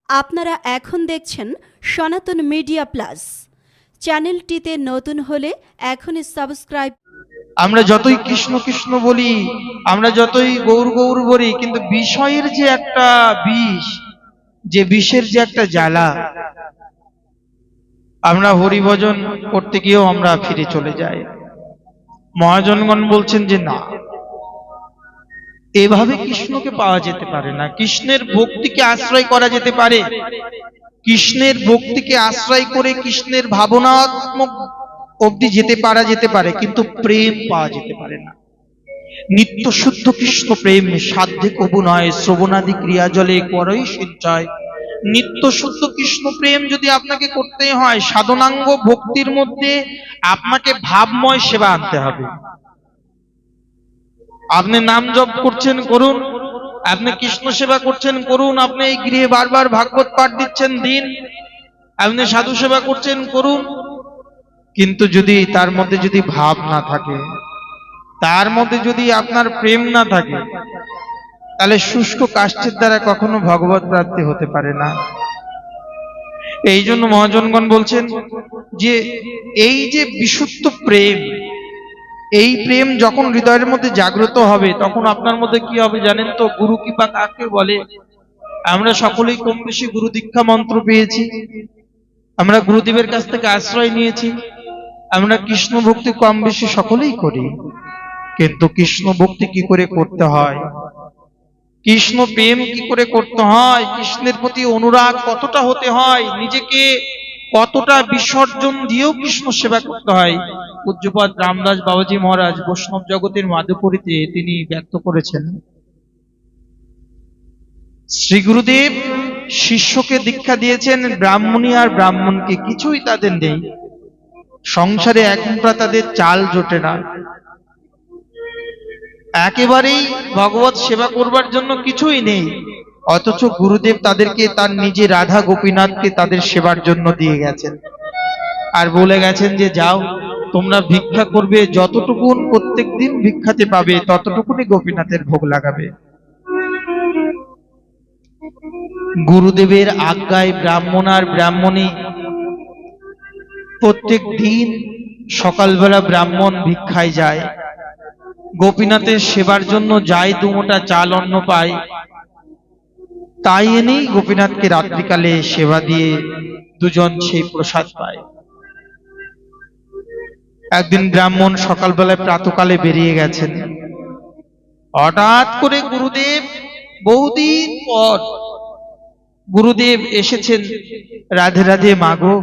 আপনারা এখন দেখছেন সনাতন মিডিয়া প্লাস। চ্যানেলটিতে নতুন হলে এখনই সাবস্ক্রাইব। আমরা যতই কৃষ্ণ কৃষ্ণ বলি, আমরা যতই গৌর গৌর বলি, কিন্তু বিষয়ের যে একটা বিষ, যে বিষের যে একটা জ্বালা, আমরা হরিভজন করতে গিয়েও আমরা ফিরে চলে যাই। মহাজনগণ বলছেন যে না, এভাবে কৃষ্ণকে পাওয়া যেতে পারে না। কৃষ্ণের ভক্তিকে আশ্রয় করা যেতে পারে, কৃষ্ণের ভক্তিকে আশ্রয় করে কৃষ্ণের ভাবনাত্মক অবধি যেতে পারা যেতে পারে, কিন্তু প্রেম পাওয়া যেতে পারে না। নিত্য শুদ্ধ কৃষ্ণ প্রেম সাধ্যে কবু নয়, শ্রবণাদি ক্রিয়া জলে করই সঞ্চয়। নিত্য শুদ্ধ কৃষ্ণ প্রেম যদি আপনাকে করতে হয়, সাধনাঙ্গ ভক্তির মধ্যে আপনাকে ভাবময় সেবা আনতে হবে। আপনি নাম জপ করছেন, করুন। আপনি কৃষ্ণ সেবা করছেন, করুন। আপনি এই গৃহে বারবার ভাগবত পাঠ দিচ্ছেন, দিন। আপনি সাধু সেবা করছেন, করুন। কিন্তু যদি তার মধ্যে যদি ভাব না থাকে, তার মধ্যে যদি আপনার প্রেম না থাকে, তাহলে শুষ্ক কাষ্ঠের দ্বারা কখনো ভগবত প্রাপ্তি হতে পারে না। এই জন্য মহাজনগণ বলছেন যে এই যে বিশুদ্ধ প্রেম, এই প্রেম যখন হৃদয়ের মধ্যে জাগ্রত হবে, তখন আপনার মধ্যে কি হবে জানেন তো? গুরু কৃপা কাকে বলে? আমরা সকলেই কম বেশি গুরু দীক্ষা মন্ত্র পেয়েছি, আমরা গুরুদেবের কাছ থেকে আশ্রয় নিয়েছি, আমরা কৃষ্ণ ভক্তি কম বেশি সকলেই করি। কিন্তু কৃষ্ণ ভক্তি কি করে করতে হয়, কৃষ্ণ প্রেম কি করে করতে হয়, কৃষ্ণের প্রতি অনুরাগ কতটা হতে হয়, নিজেকে কতটা বিসর্জন দিয়েও কৃষ্ণ সেবা করতে হয়, পূজ্যপাদ রামদাস বাবাজি মহারাজ বৈষ্ণব জগতের মাধুকরীতে তিনি ব্যক্ত করেছেন। শ্রী গুরুদেব শিষ্যকে দীক্ষা দিয়েছেন, ব্রাহ্মণী আর ব্রাহ্মণকে কিছুই তাদের নেই, সংসারে এক মুঠা তাদের চাল জোটে না, একেবারেই ভগবত সেবা করবার জন্য কিছুই নেই। অথচ গুরুদেব তাদেরকে তার নিজে রাধা গোপীনাথকে তাদের সেবার জন্য দিয়ে গেছেন, আর বলে গেছেন যে যাও তোমরা ভিক্ষা করবে, যতটুকুন প্রত্যেক দিন ভিক্ষাতে পাবে ততটুকুনি গোপীনাথের ভোগ লাগাবে। গুরুদেবের আজ্ঞায় ব্রাহ্মণ আর ব্রাহ্মণী প্রত্যেক দিন সকালবেলা ব্রাহ্মণ ভিক্ষায় যায়, গোপীনাথের সেবার জন্য যায়, দুমোটা চাল অন্ন পায়, তাই এনেই গোপীনাথকে রাত্রিকালে সেবা দিয়ে দুজন সেই প্রসাদ পায়। একদিন ব্রাহ্মণ সকালবেলায় প্রাতকালে বেরিয়ে গেছেন, হঠাৎ করে গুরুদেব, বহুদিন পর গুরুদেব এসেছেন। রাধে রাধে মাগো,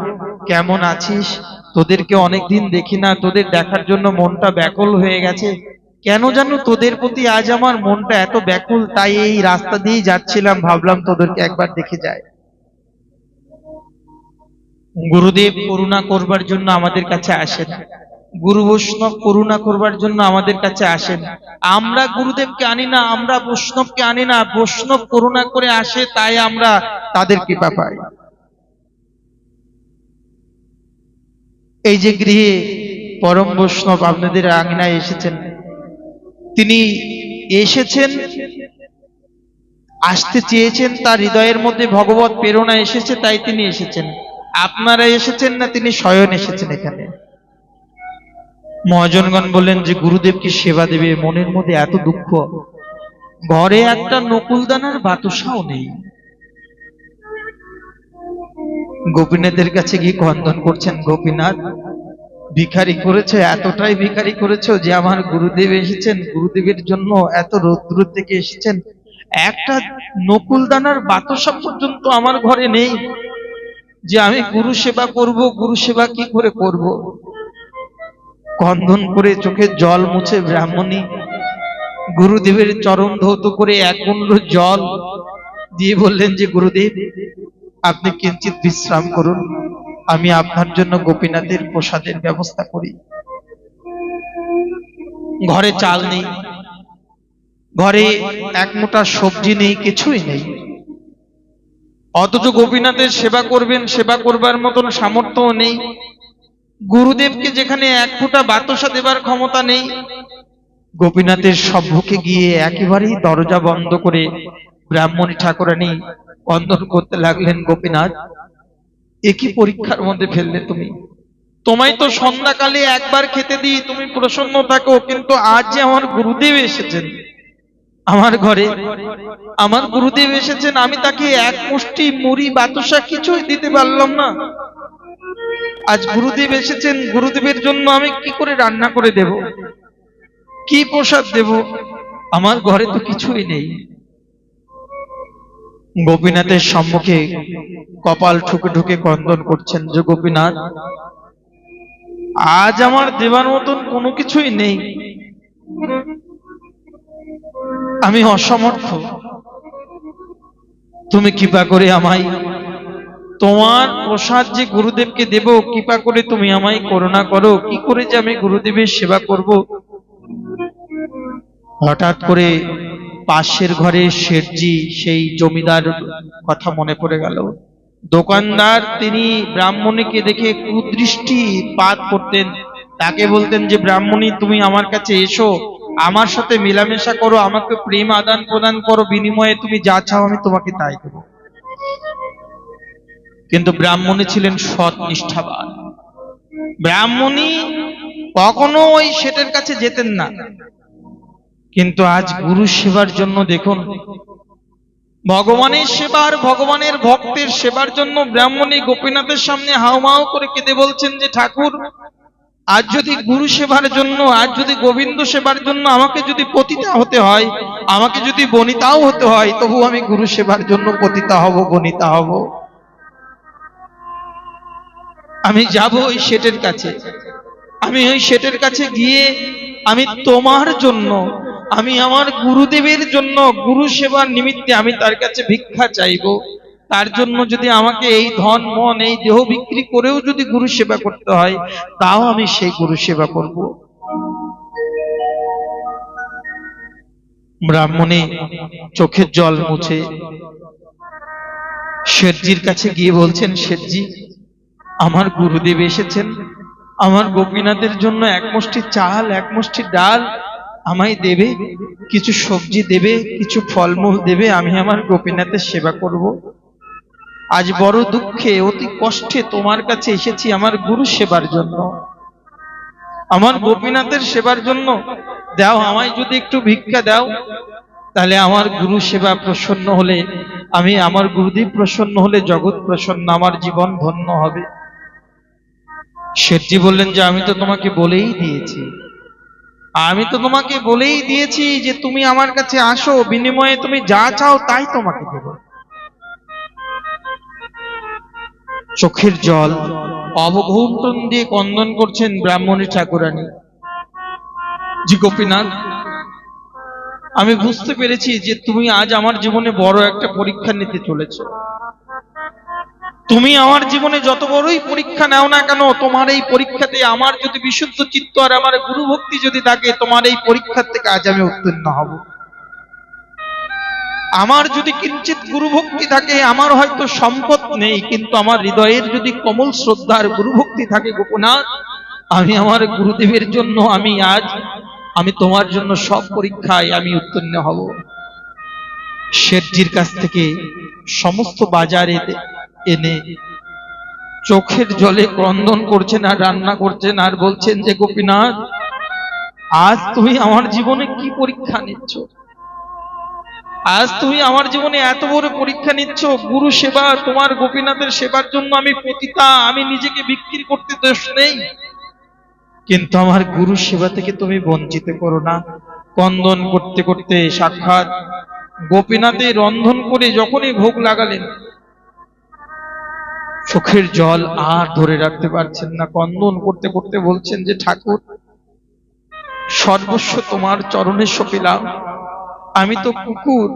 কেমন আছিস? তোদেরকে অনেকদিন দেখি না, তোদের দেখার জন্য মনটা ব্যাকুল হয়ে গেছে। কেন জানো তোদের প্রতি আজ আমার মনটা এত ব্যাকুল, তাই এই রাস্তা দিয়েই যাচ্ছিলাম, ভাবলাম তোদেরকে একবার দেখে যায়। গুরুদেব করুণা করবার জন্য আমাদের কাছে আসেন, গুরু বৈষ্ণব করুণা করবার জন্য আমাদের কাছে আসেন। আমরা গুরুদেবকে আনি না, আমরা বৈষ্ণবকে আনি না, বৈষ্ণব করুণা করে আসে, তাই আমরা তাদের কৃপা পাই। এই যে গৃহে পরম বৈষ্ণব আপনাদের আঙিনায় এসেছেন, তিনি এসেছেন, আসতে চেয়েছেন, তার হৃদয়ের মধ্যে ভগবত প্রেরণা এসেছে, তাই তিনি এসেছেন। আপনারা এসেছেন না, তিনি স্বয়ং এসেছেন এখানে। মহাজনগণ বললেন যে গুরুদেবকে সেবা দেবে, মনের মধ্যে এত দুঃখ, ঘরে একটা নকুলদানার বাতাসাও নেই। গোপীনাথের কাছে গিয়ে ক্রন্দন করছেন, গোপীনাথ ভিখারি করেছো, এতটাই ভিখারি করেছো যে আমার গুরুদেব এসেছেন, গুরুদেবের জন্য এত রৌদ্র থেকে এসেছেন, একটা নকুলদানার বাতাসা পর্যন্ত আমার ঘরে নেই যে আমি গুরু সেবা করব। গুরু সেবা কি করে করব? ক্রন্দন করে চোখের জল মুছে ব্রাহ্মণী গুরুদেবের চরণ ধৌত করে এক কুণ্ড জল দিয়ে বললেন যে গুরুদেব আপনি কিঞ্চিত বিশ্রাম করুন, আমি আপনার জন্য গোপীনাথের প্রসাদের ব্যবস্থা করি। ঘরে চাল নেই, ঘরে এক মুঠা সবজি নেই, কিছুই নেই, অথচ গোপীনাথের সেবা করবেন, সেবা করবার মতন সামর্থ্য নেই। গুরুদেবকে যেখানে এক ফোঁটা বাতাসা দেবার ক্ষমতা নেই, গোপীনাথের সম্মুখে গিয়ে একেবারেই দরজা বন্ধ করে ব্রাহ্মণী ঠাকুরানী ক্রন্দন করতে লাগলেন, গোপীনাথ এ কি পরীক্ষার মধ্যে ফেললে তুমি? তোমায় তো সন্ধ্যাকালে একবার খেতে দিই, তুমি প্রসন্ন থাকো, কিন্তু আজ যে আমার গুরুদেব এসেছেন আমার ঘরে, আমার গুরুদেব এসেছেন, আমি তাকে এক মুষ্টি মুড়ি বাতাসা কিছুই দিতে পারলাম না। আজ গুরুদেব এসেছেন, গুরুদেবের জন্য আমি কি করে রান্না করে দেব, কি প্রসাদ দেব? আমার ঘরে তো কিছুই নেই। গোপীনাথের সম্মুখে কপাল ঠুকে ঠুকে ক্রন্দন করছেন যে গোপীনাথ আজ আমার দেবার মতন কোনো কিছুই নেই, আমি অসমর্থ। তুমি কৃপা করে আমায় তোমার প্রসাদ যে গুরুদেবকে দেব, কৃপা করে তুমি আমায় করুণা করো, কি করে যে আমি গুরুদেবের সেবা করব? হঠাৎ করে পাশের ঘরে শেঠজি সেই জমিদার কথা মনে পড়ে গেল। দোকানদার তিনি ব্রাহ্মণীকে দেখে কুদৃষ্টি পাত করতেন, তাকে বলতেন যে ব্রাহ্মণী তুমি আমার কাছে এসো, আমার সাথে মেলামেশা করো, আমাকে প্রেম আদান প্রদান করো, বিনিময়ে তুমি যা চাও আমি তোমাকে তাই দেব। কিন্তু ব্রাহ্মণী ছিলেন সৎ নিষ্ঠাবান, ব্রাহ্মণী কখনো ওই শেঠের কাছে যেতেন না। কিন্তু আজ গুরু সেবার জন্য দেখুন, ভগবানের সেবার, ভগবানের ভক্তের সেবার জন্য ব্রাহ্মণী গোপীনাথের সামনে হাউমাউ করে কেঁদে বলছেন যে ঠাকুর আজ যদি গুরু সেবার জন্য, আজ যদি গোবিন্দ সেবার জন্য আমাকে যদি পতিতা হতে হয়, আমাকে যদি বনিতাও হতে হয়, তবু আমি গুরু সেবার জন্য পতিতা হব, বনিতা হব। আমি যাব ওই শেঠের কাছে, আমি ওই শেঠের কাছে গিয়ে আমি তোমার জন্য, আমি আমার গুরুদেবের জন্য, গুরু সেবার নিমিত্তে আমি তার কাছে ভিক্ষা চাইব। তার জন্য যদি আমাকে এই ধন মন এই দেহ বিক্রি করেও যদি গুরু সেবা করতে হয়, তাও আমি সেই গুরু সেবা করব। ব্রাহ্মণী চোখের জল মুছে শেঠজির কাছে গিয়ে বলছেন, শেঠজি আমার গুরুদেব এসেছেন, আমার গোপীনাথের জন্য এক মুষ্টি চাল, এক মুষ্টি ডাল আমায় দেবে, কিছু সবজি দেবে, কিছু ফলমূল দেবে, আমি আমার গোপীনাথের সেবা করব। আজ বড় দুঃখে অতি কষ্টে তোমার কাছে এসেছি আমার গুরু সেবার জন্য, আমার গোপীনাথের সেবার জন্য। দাও আমায় যদি একটু ভিক্ষা দাও, তাহলে আমার গুরু সেবা প্রসন্ন হলে, আমি আমার গুরুদেব প্রসন্ন হলে জগৎ প্রসন্ন, আমার জীবন ধন্য হবে। শেঠজি বললেন যে আমি তো তোমাকে বলেই দিয়েছি, আমি তো তোমাকে বলেই দিয়েছি যে তুমি আমার কাছে আসো, বিনিময়ে তুমি যা চাও তাই তোমাকে দেব। চোখের জল অবগুণ্ঠন দিয়ে ক্রন্দন করছেন ব্রাহ্মণী ঠাকুরানী জি গোপীনাথ আমি বুঝতে পেরেছি যে তুমি আজ আমার জীবনে বড় একটা পরীক্ষা নিতে চলেছ। তুমি আমার জীবনে যত বড়ই পরীক্ষা নাও না কেন, তোমার এই পরীক্ষাতে আমার যদি বিশুদ্ধ চিত্ত আর আমার গুরু ভক্তি যদি থাকে, তোমার এই পরীক্ষার থেকে আজ আমি উত্তীর্ণ হব। আমার যদি কিঞ্চিত গুরু ভক্তি থাকে, আমার হয়তো সম্পদ নেই, কিন্তু আমার হৃদয়ের যদি কমল শ্রদ্ধার গুরু ভক্তি থাকে গোপীনাথ, আমি আমার গুরুদেবের জন্য আমি তোমার জন্য সব পরীক্ষায় আমি উত্তীর্ণ হব। শেঠজির কাছ থেকে সমস্ত বাজারে এনে চোখের জলে ক্রন্দন করছেন আর রান্না করছেন আর বলছেন যে গোপীনাথ আজ তুমি আমার জীবনে কি পরীক্ষা নিচ্ছ, আজ তুমি আমার জীবনে এত বড় পরীক্ষা নিচ্ছ। গুরু সেবা, তোমার গোপীনাথের সেবার জন্য আমি পতিতা, আমি নিজেকে বিক্রি করতে দোষ নেই, কিন্তু আমার গুরু সেবা থেকে তুমি বঞ্চিত করো না। ক্রন্দন করতে করতে সাক্ষাৎ গোপীনাথে রন্ধন করে যখনই ভোগ লাগালেন, চোখের জল আর ধরে রাখতে পারছেন না, ক্রন্দন করতে করতে বলছেন যে ঠাকুর সর্বস্ব তোমার চরণে সঁপিলাম, আমি তো কুকুর,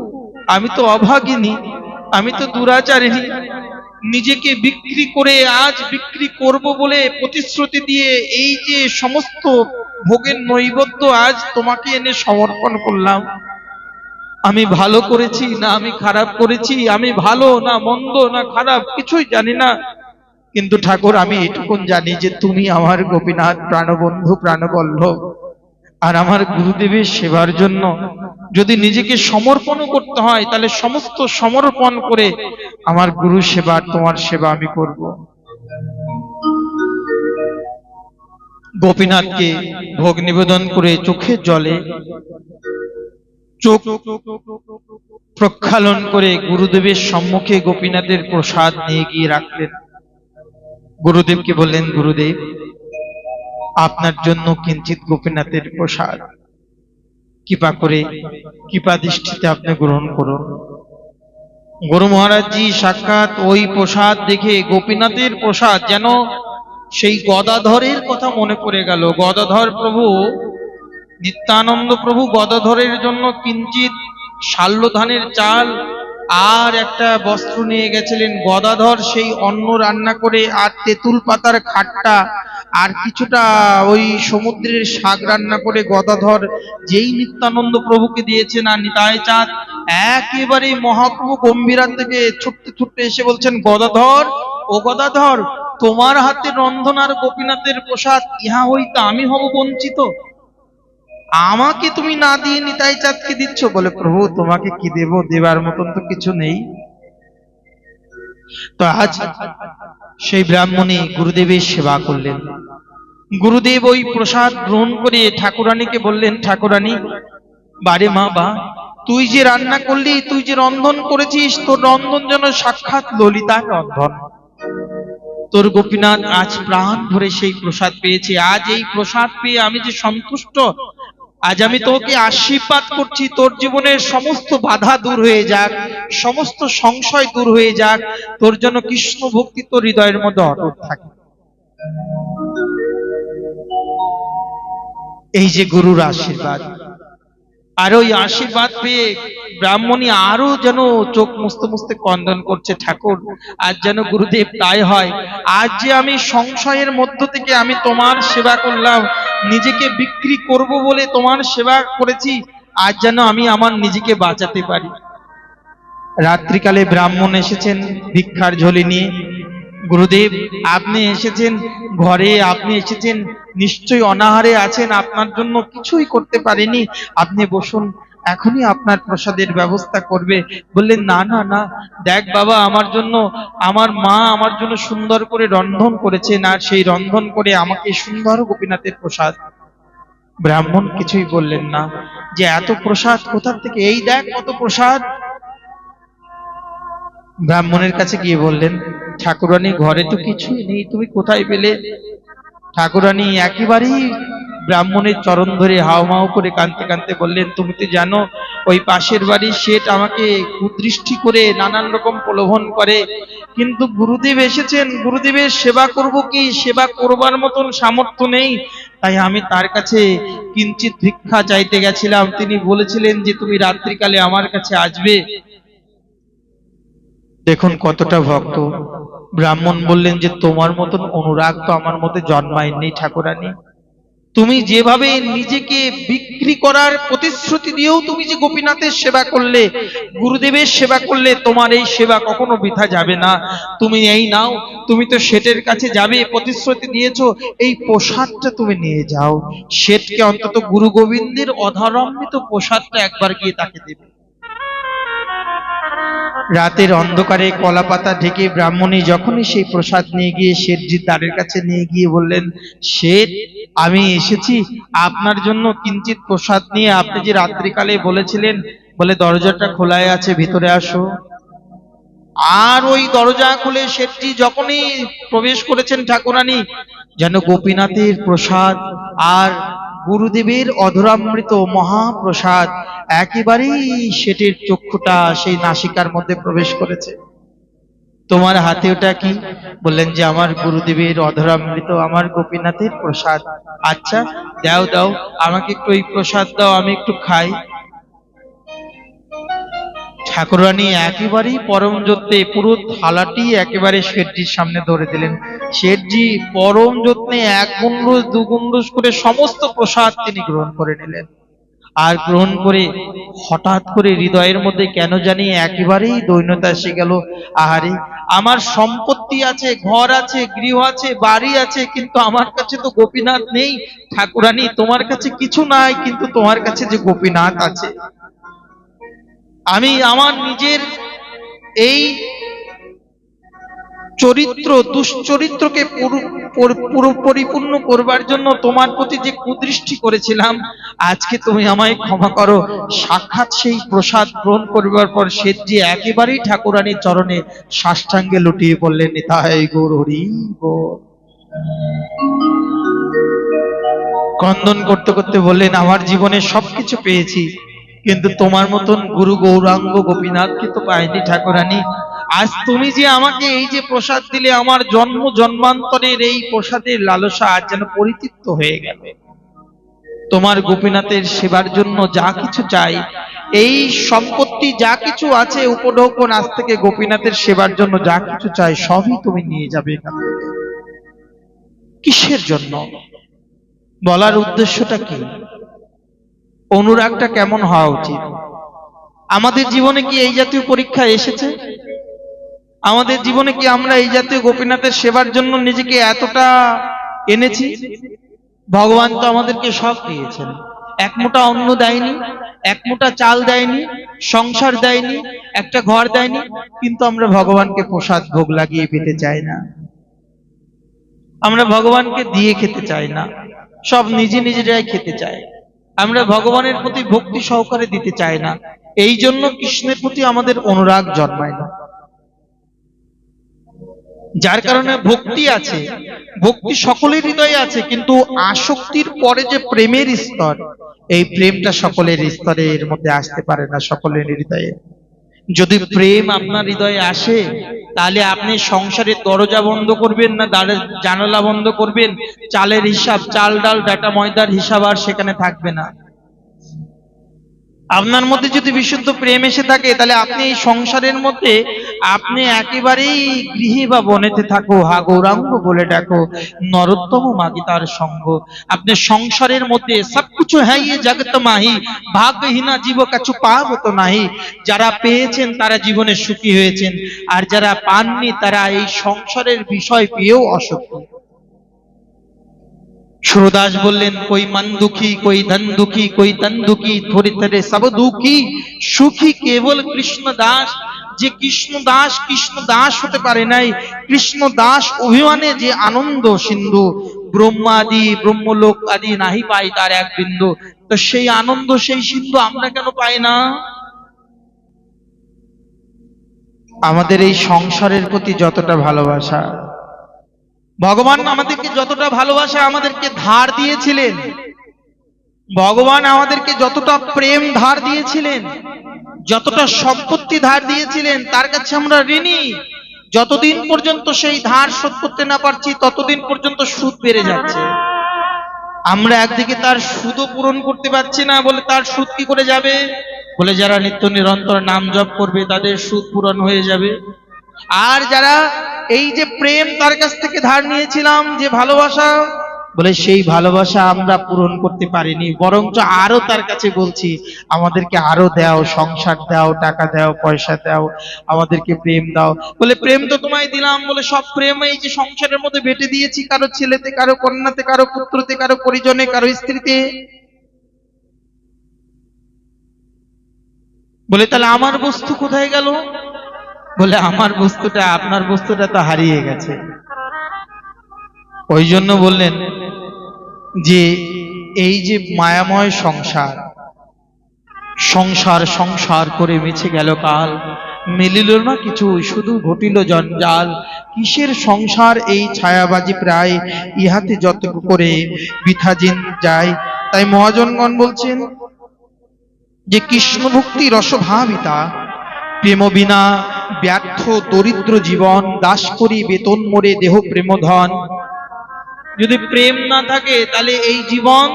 আমি তো অভাগিনী, আমি তো দুরাচারিণী, নিজেকে বিক্রি করে আজ বিক্রি করব বলে প্রতিশ্রুতি দিয়ে এই যে সমস্ত ভোগের নৈবেদ্য আজ তোমাকে এনে সমর্পণ করলাম। আমি ভালো করেছি না আমি খারাপ করেছি, আমি ভালো না মন্দ না খারাপ কিছুই জানি না, কিন্তু ঠাকুর আমি এটুকুন জানি যে তুমি আমার গোপীনাথ প্রাণবন্ধু প্রাণবল্লভ, আর আমার গুরুদেবের সেবার জন্য যদি নিজেকে সমর্পণ করতে হয়, তাহলে সমস্ত সমর্পণ করে আমার গুরু সেবার, তোমার সেবা আমি করব। গোপীনাথকে ভোগ নিবেদন করে চোখের জলে চোখ প্রক্ষালন করে গুরুদেবের সম্মুখে গোপীনাথের প্রসাদ নিয়ে গিয়ে রাখলেন। গুরুদেবকে বললেন, গুরুদেব, আপনার জন্য কিঞ্চিত গোপীনাথের প্রসাদ, কৃপা করে কৃপা দৃষ্টিতে আপনি গ্রহণ করুন। গুরু মহারাজজি সাক্ষাৎ ওই প্রসাদ দেখে, গোপীনাথের প্রসাদ, যেন সেই গদাধরের কথা মনে পড়ে গেল। গদাধর প্রভু, নিত্যানন্দ প্রভু গদাধরের জন্য কিঞ্চিত শাল্য ধানের চাল আর একটা বস্ত্র নিয়ে গেছিলেন। গদাধর সেই অন্ন রান্না করে আর তেঁতুল পাতার খাট্টা আর কিছুটা ওই সমুদ্রের শাক রান্না করে গদাধর যেই নিত্যানন্দ প্রভুকে দিয়েছেন, আর নিতাই চাঁদ একেবারে মহাপ্রভু গম্ভীরা থেকে ছুটতে ছুটতে এসে বলছেন, গদাধর, ও গদাধর, তোমার হাতে রন্ধন আর গোপীনাথের প্রসাদ, ইহা হইতে আমি হব বঞ্চিত? আমাকে তুমি না দিয়ে নিতাই চাঁদকে দিচ্ছ? বলে, প্রভু, তোমাকে কি দেব? দেবার মতন তো কিছু নেই। তো আজ সেই ব্রাহ্মণী গুরুদেবের সেবা করলেন। গুরুদেব ওই প্রসাদ গ্রহণ করে ঠাকুরানীকে বললেন, ঠাকুরানী, বারে মা, বা তুই যে রান্না করলি, তুই যে রন্ধন করেছিস, তোর রন্ধন যেন সাক্ষাৎ ললিতার রন্ধন। তোর গোপীনাথ আজ প্রাণ ভরে সেই প্রসাদ পেয়েছে। আজ এই প্রসাদ পেয়ে আমি যে সন্তুষ্ট, আজ আমি তোকে আশীর্বাদ করছি, তোর জীবনের সমস্ত বাধা দূর হয়ে যাক, সমস্ত সংশয় দূর হয়ে যাক, তোর জন্য কৃষ্ণ ভক্তি তোর হৃদয়ের মধ্যে অটুট থাকে। এই যে গুরুর আশীর্বাদ, আর ওই আশীর্বাদ পেয়ে ব্রাহ্মণী আরো যেন চোখ মুছতে মুছতে ক্রন্দন করছে, ঠাকুর, আজ যেন গুরুদেব তাই হয়। আজ যে আমি সংশয়ের মধ্য থেকে আমি তোমার সেবা করলাম, নিজেকে বিক্রি করব বলে তোমার সেবা করেছি, আজ যেন আমি আমার নিজেকে বাঁচাতে পারি। রাত্রিকালে ব্রাহ্মণ এসেছেন ভিক্ষার ঝোলি নিয়ে। গুরুদেব, আপনি এসেছেন ঘরে, আপনি এসেছেন নিশ্চয়ই অনাহারে আছেন, আপনার জন্য কিছুই করতে পারেনি, আপনি বসুন, এখনই আপনার প্রসাদের ব্যবস্থা করবে। বললেন, না না না, দেখ বাবা, আমার জন্য আমার মা আমার জন্য সুন্দর করে রন্ধন করেছেন, আর সেই রন্ধন করে আমাকে সুন্দর গোপীনাথের প্রসাদ। ব্রাহ্মণ কিছুই বললেন না, যে এত প্রসাদ কোথা থেকে, এই দেখ কত প্রসাদ। ব্রাহ্মণের কাছে গিয়ে বললেন, ঠাকুরানী, ঘরে তো কিছুই নেই, তুমি কোথায় পেলে? ঠাকুরানী একেবারেই ব্রাহ্মণের চরণ ধরে হাওমাও করে কাঁদতে কাঁদতে বললেন, তুমি তো জানো ওই পাশের বাড়ির শেঠ আমাকে কুদৃষ্টি করে নানান রকম প্রলোভন করে, কিন্তু গুরুদেব এসেছেন, গুরুদেবের সেবা করব কি, সেবা করবার মতন সামর্থ্য নেই, তাই আমি তার কাছে কিঞ্চিত ভিক্ষা চাইতে গেছিলাম। তিনি বলেছিলেন যে তুমি রাত্রিকালে আমার কাছে আসবে। দেখুন কতটা ভক্ত। ব্রাহ্মণ বললেন যে তোমার মতন অনুরাগ তো আমার মধ্যে জন্মায়নি ঠাকুরানী। তুমি যেভাবে নিজেকে বিক্রি করার প্রতিশ্রুতি দিয়েও তুমি যে গোপীনাথের সেবা করলে, গুরুদেবের সেবা করলে, তোমার এই সেবা কখনো বৃথা যাবে না। তুমি এই নাও, তুমি তো শেঠের কাছে যাবে, প্রতিশ্রুতি দিয়েছো, এই প্রসাদটা তুমি নিয়ে যাও। শেঠকে অন্তত গুরু গোবিন্দের অধরামৃত প্রসাদটা একবার গিয়ে তাকে দেবে। রাতের অন্ধকারে কলাপাতা ঢেকে ব্রাহ্মণী যখনই সেই প্রসাদ নিয়ে গিয়ে শেঠজির দ্বারের কাছে নিয়ে গিয়ে বললেন, শেঠ, আমি এসেছি আপনার জন্য কিঞ্চিত প্রসাদ নিয়ে, আপনি যে রাত্রিকালে বলেছিলেন, বলে দরজাটা খোলাই আছে, ভিতরে আসো। আর ওই দরজা খুলে শেঠজি যখনই প্রবেশ করেছেন, ঠাকুরানী যেন গোপীনাথের প্রসাদ আর গুরুদেবের অধরামৃত মহাপ্রসাদ একেবারেই শেঠের চক্ষুটা সেই নাসিকার মধ্যে প্রবেশ করেছে। তোমার হাতে ওটা কি? বললেন যে আমার গুরুদেবের অধরামৃত, আমার গোপীনাথের প্রসাদ। আচ্ছা, দাও দাও, আমাকে একটু এই প্রসাদ দাও, আমি একটু খাই। ঠাকুরানী একেবারেই পরম যত্নে পুরো থালাটি একেবারে শেঠজির সামনে ধরে দিলেন। শেঠজি পরম যত্নে এক গুন্ডুস দু গুন্ডুস করে সমস্ত প্রসাদ তিনি গ্রহণ করে নিলেন। আর গ্রহণ করে হঠাৎ করে হৃদয়ের মধ্যে কেন জানি একেবারেই দৈন্যতা এসে গেল। আহারে, আমার সম্পত্তি আছে, ঘর আছে, গৃহ আছে, বাড়ি আছে, কিন্তু আমার কাছে তো গোপীনাথ নেই। ঠাকুরানী, তোমার কাছে কিছু নাই, কিন্তু তোমার কাছে যে গোপীনাথ আছে। আমি আমার নিজের এই চরিত্র, দুশ্চরিত্রকে পরিপূর্ণ করবার জন্য তোমার প্রতি যে কুদৃষ্টি করেছিলাম, আজকে তুমি আমায় ক্ষমা করো। সাক্ষাৎ সেই প্রসাদ গ্রহণ করবার পর সেজি একেবারেই ঠাকুরানীর চরণে সাষ্টাঙ্গে লুটিয়ে পড়লেন। নিতাই গৌর হরি বল। ক্রন্দন করতে করতে বললেন, আমার জীবনে সবকিছু পেয়েছি, কিন্তু তোমার মতন গুরু গৌরাঙ্গ গোপীনাথকে তো পাইনি ঠাকুরানী। আজ তুমি যে আমাকে এই যে প্রসাদ দিলে, আমার জন্ম জন্মান্তরের এই প্রসাদের লালসা আজ যেন পরিতৃপ্ত হয়ে গেল। তোমার গোপীনাথের সেবার জন্য যা কিছু চাই, এই সম্পত্তি যা কিছু আছে উপঢৌকন, আজ থেকে গোপীনাথের সেবার জন্য যা কিছু চাই সবই তুমি নিয়ে যাবে এখান থেকে। কিসের জন্য? বলার উদ্দেশ্যটা কি? অনুরাগটা কেমন হওয়া উচিত? আমাদের জীবনে কি এই জাতীয় পরীক্ষা এসেছে? আমাদের জীবনে কি আমরা এই জাতীয় গোপীনাথের সেবার জন্য নিজেকে এতটা এনেছি? ভগবান তো আমাদেরকে সব দিয়েছেন। এক মুঠা অন্ন দেয়নি, এক মুঠা চাল দেয়নি, সংসার দেয়নি, একটা ঘর দেয়নি, কিন্তু আমরা ভগবানকে প্রসাদ ভোগ লাগিয়ে পেতে চাই না। আমরা ভগবানকে দিয়ে খেতে চাই না, সব নিজে নিজেরাই খেতে চাই। আমরা ভগবানের প্রতি ভক্তি সহকারে দিতে চাই না। এই জন্য কৃষ্ণের প্রতি আমাদের অনুরাগ জন্মায় না। যার কারণে ভক্তি আছে, ভক্তি সকলের হৃদয়ে আছে, কিন্তু আসক্তির পরে যে প্রেমের স্তর, এই প্রেমটা সকলের স্তরে এর মধ্যে আসতে পারে না, সকলের হৃদয়ে। যদি প্রেম আপনার হৃদয়ে আসে, তাহলে আপনি সংসারের দরজা বন্ধ করবেন না, জানালা বন্ধ করবেন, চালের হিসাব, চাল ডাল ডাটা ময়দার হিসাব আর সেখানে থাকবে না। আপনার মধ্যে যদি বিশুদ্ধ প্রেম এসে থাকে, তাহলে আপনি এই সংসারের মধ্যে আপনি একেবারেই গৃহে বা বনেতে থাকো, হা গৌরাঙ্গ বলে ডাকো, নরোত্তম মাগি তার সঙ্গ। আপনি সংসারের মধ্যে সবকিছু হ্যাঁ ইয়ে জগত মাহি, ভাগ্যহীনা জীব কাছু পাব তো নাহি। যারা পেয়েছেন তারা জীবনে সুখী হয়েছেন, আর যারা পাননি তারা এই সংসারের বিষয় পেয়েও অসুখী। সুরদাস বললেন, কই মন দুঃখী, কই ধন দুঃখী, কই তন দুঃখী, থোড়ে থোড়ে সব দুঃখী, সুখী কেবল কৃষ্ণ দাস। যে কৃষ্ণ দাস, কৃষ্ণ দাস হতে পারে নাই, কৃষ্ণ দাস অভিমানে যে আনন্দ সিন্ধু, ব্রহ্মাদি ব্রহ্মলোক আদি নাহি পাই তার এক বিন্দু। তো সেই আনন্দ, সেই সিন্ধু আমরা কেন পাই না? আমাদের এই সংসারের প্রতি যতটা ভালোবাসা, ভগবান আমাদেরকে যতটা ভালোবাসা আমাদেরকে ধার দিয়েছিলেন, ভগবান আমাদেরকে যতটা প্রেম ধার দিয়েছিলেন, যতটা সম্পত্তি ধার দিয়েছিলেন, তার কাছে আমরা ঋণী। যতদিন পর্যন্ত সেই ধার শোধ করতে না পারছি, ততদিন পর্যন্ত সুদ বেড়ে যাচ্ছে। আমরা একদিকে তার সুদও পূরণ করতে পারছি না, বলে তার সুদ কি করে যাবে? বলে যারা নিত্য নিরন্তর নাম জপ করবে তাদের সুদ পূরণ হয়ে যাবে। আর যারা এই যে প্রেম তার কাছ থেকে ধার নিয়েছিলাম, যে ভালোবাসা, বলে সেই ভালোবাসা আমরা পূরণ করতে পারিনি, বরঞ্চ আরো তার কাছে বলছি, আমাদেরকে আরো দাও, সংসার দাও, টাকা দাও, পয়সা দাও, আমাদেরকে প্রেম দাও। বলে প্রেম তো তোমায় দিলাম, বলে সব প্রেম এই যে সংসারের মধ্যে বেটে দিয়েছি, কারো ছেলেতে, কারো কন্যাতে, কারো পুত্রতে, কারো পরিজনে, কারো স্ত্রীতে। বলে তাহলে আমার বস্তু কোথায় গেল? বলে আমার বস্তুটা, আপনার বস্তুটা তো হারিয়ে গেছে। ওই জন্য বললেন যে এই যে মায়াময় সংসার, সংসার সংসার করে মিছে গেল কাল, মিলিল না কিছু, শুধু ঘটিল জঞ্জাল। কিসের সংসার এই ছায়াবাজি প্রায়, ইহাতে যত করে বৃথা দিন যায়। তাই মহাজনগণ বলছেন যে কৃষ্ণ ভক্তি রসভাবিতা, প্রেম বিনা ব্যর্থ দরিদ্র জীবন, দাস করি বেতন মোরে দেহ প্রেমধন। যদি প্রেম না থাকে তাহলে এই জীবন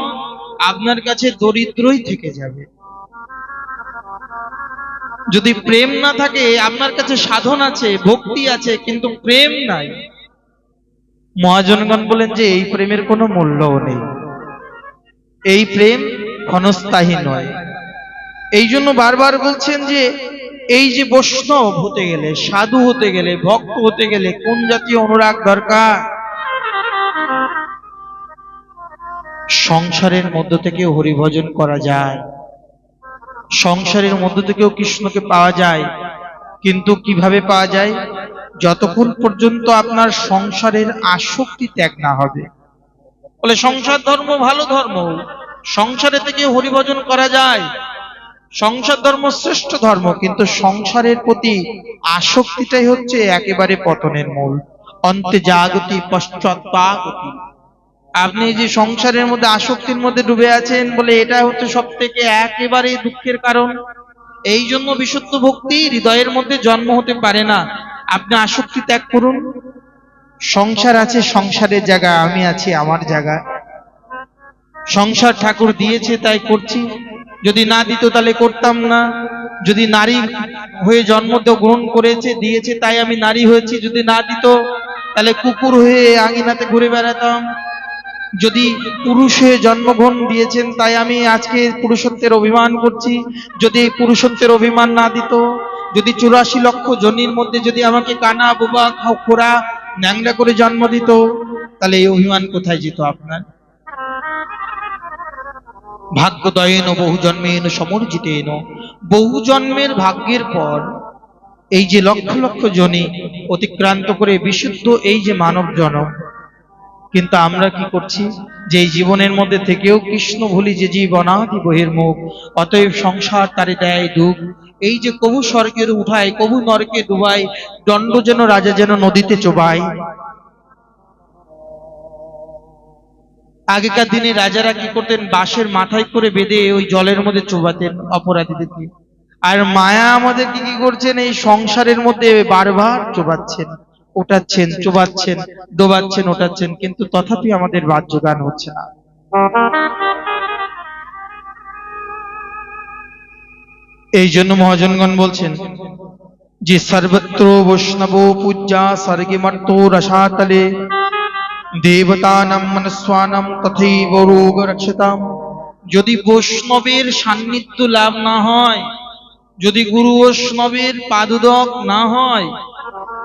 আপনার কাছে দরিদ্রই থেকে যাবে। যদি প্রেম না থাকে, আপনার কাছে সাধন আছে, ভক্তি আছে, কিন্তু প্রেম নাই, মহাজনগণ বলেন যে এই প্রেমের কোনো মূল্যও নেই। এই প্রেম ক্ষণস্থায়ী নয়। এই জন্য বারবার বলছেন যে এই যে বৈষ্ণব হতে গেলে, সাধু হতে গেলে, ভক্ত হতে গেলে কোন জাতীয় অনুরাগ দরকার? সংসারের মধ্য থেকে হরিভজন করা যায়, সংসারের মধ্য থেকেও কৃষ্ণকে পাওয়া যায়, কিন্তু কিভাবে পাওয়া যায়? যতক্ষণ পর্যন্ত আপনার সংসারের আসক্তি ত্যাগ না হবে। বলে সংসার ধর্ম ভালো ধর্ম, সংসারে থেকে হরিভজন করা যায়, সংসার ধর্ম শ্রেষ্ঠ ধর্ম, কিন্তু সংসারের প্রতি আসক্তিটাই হচ্ছে একেবারে পতনের মূল। অন্তে জাগতি পশ্চাৎপাগতি। আপনি যে সংসারের মধ্যে আসক্তির মধ্যে ডুবে আছেন বলে এটা হচ্ছে সব থেকে একেবারে দুঃখের কারণ। এই জন্য বিশুদ্ধ ভক্তি হৃদয়ের মধ্যে জন্ম হতে পারে না। আপনি আসক্তি ত্যাগ করুন। সংসার আছে সংসারের জায়গা, আমি আছি আমার জায়গা। সংসার ঠাকুর দিয়েছে তাই করছি, যদি না দিত তাহলে করতাম না। যদি নারী হয়ে জন্ম গ্রহণ করেছে দিয়েছে তাই আমি নারী হয়েছি, যদি না দিত তাহলে কুকুর হয়ে আঙিনাতে ঘুরে বেড়াতাম। যদি পুরুষ হয়ে জন্মগ্রহণ দিয়েছেন তাই আমি আজকে পুরুষত্বের অভিমান করছি, যদি পুরুষত্বের অভিমান না দিত, যদি 84 লক্ষ জনির মধ্যে যদি আমাকে কানা বোবা খোড়া ন্যাংরা করে জন্ম দিত, তাহলে এই অভিমান কোথায় যেত আপনার? ভাগ্যদয়েন বহু জন্মেন সমর্জিতেন। বহু জন্মের ভাগ্যের পর এই যে লক্ষ লক্ষ জনি অতিক্রান্ত করে বিশুদ্ধ এই যে মানব জনম, কিন্তু আমরা কি করছি? যে এই জীবনের মধ্যে থেকেও কৃষ্ণ ভুলি যে জীবনাদি বহির্মুখ, অতএব সংসার তারে দেয় দুঃখ। এই যে কবু স্বর্গের উঠায়, কবু নরকে ডুবায়, দণ্ড যেন রাজা যেন নদীতে চোবায়। আগেকার দিনে রাজারা কি করতেন? বাঁশের মাথায় করে বেঁধে ওই জলের মধ্যে চোবাতেন অপরাধীদেরকে। আর মায়া আমাদেরকে কি করছেন? এই সংসারের মধ্যে বারবার চোবাচ্ছেন, ওঠাচ্ছেন, চোবাচ্ছেন, ডোবাচ্ছেন, ওঠাচ্ছেন, কিন্তু তথাপি আমাদের বাহ্য জ্ঞান হচ্ছে না। এই জন্য মহাজনগণ বলছেন যে সর্বত্র বৈষ্ণব পূজ্যা স্বর্গে মর্ত রসাতলে দেবতানাম মনস্বানাম তথৈব রোগ রক্ষতাম। যদি বৈষ্ণবের সান্নিধ্য লাভ না হয়, যদি গুরু বৈষ্ণবের পাদুদক না হয়,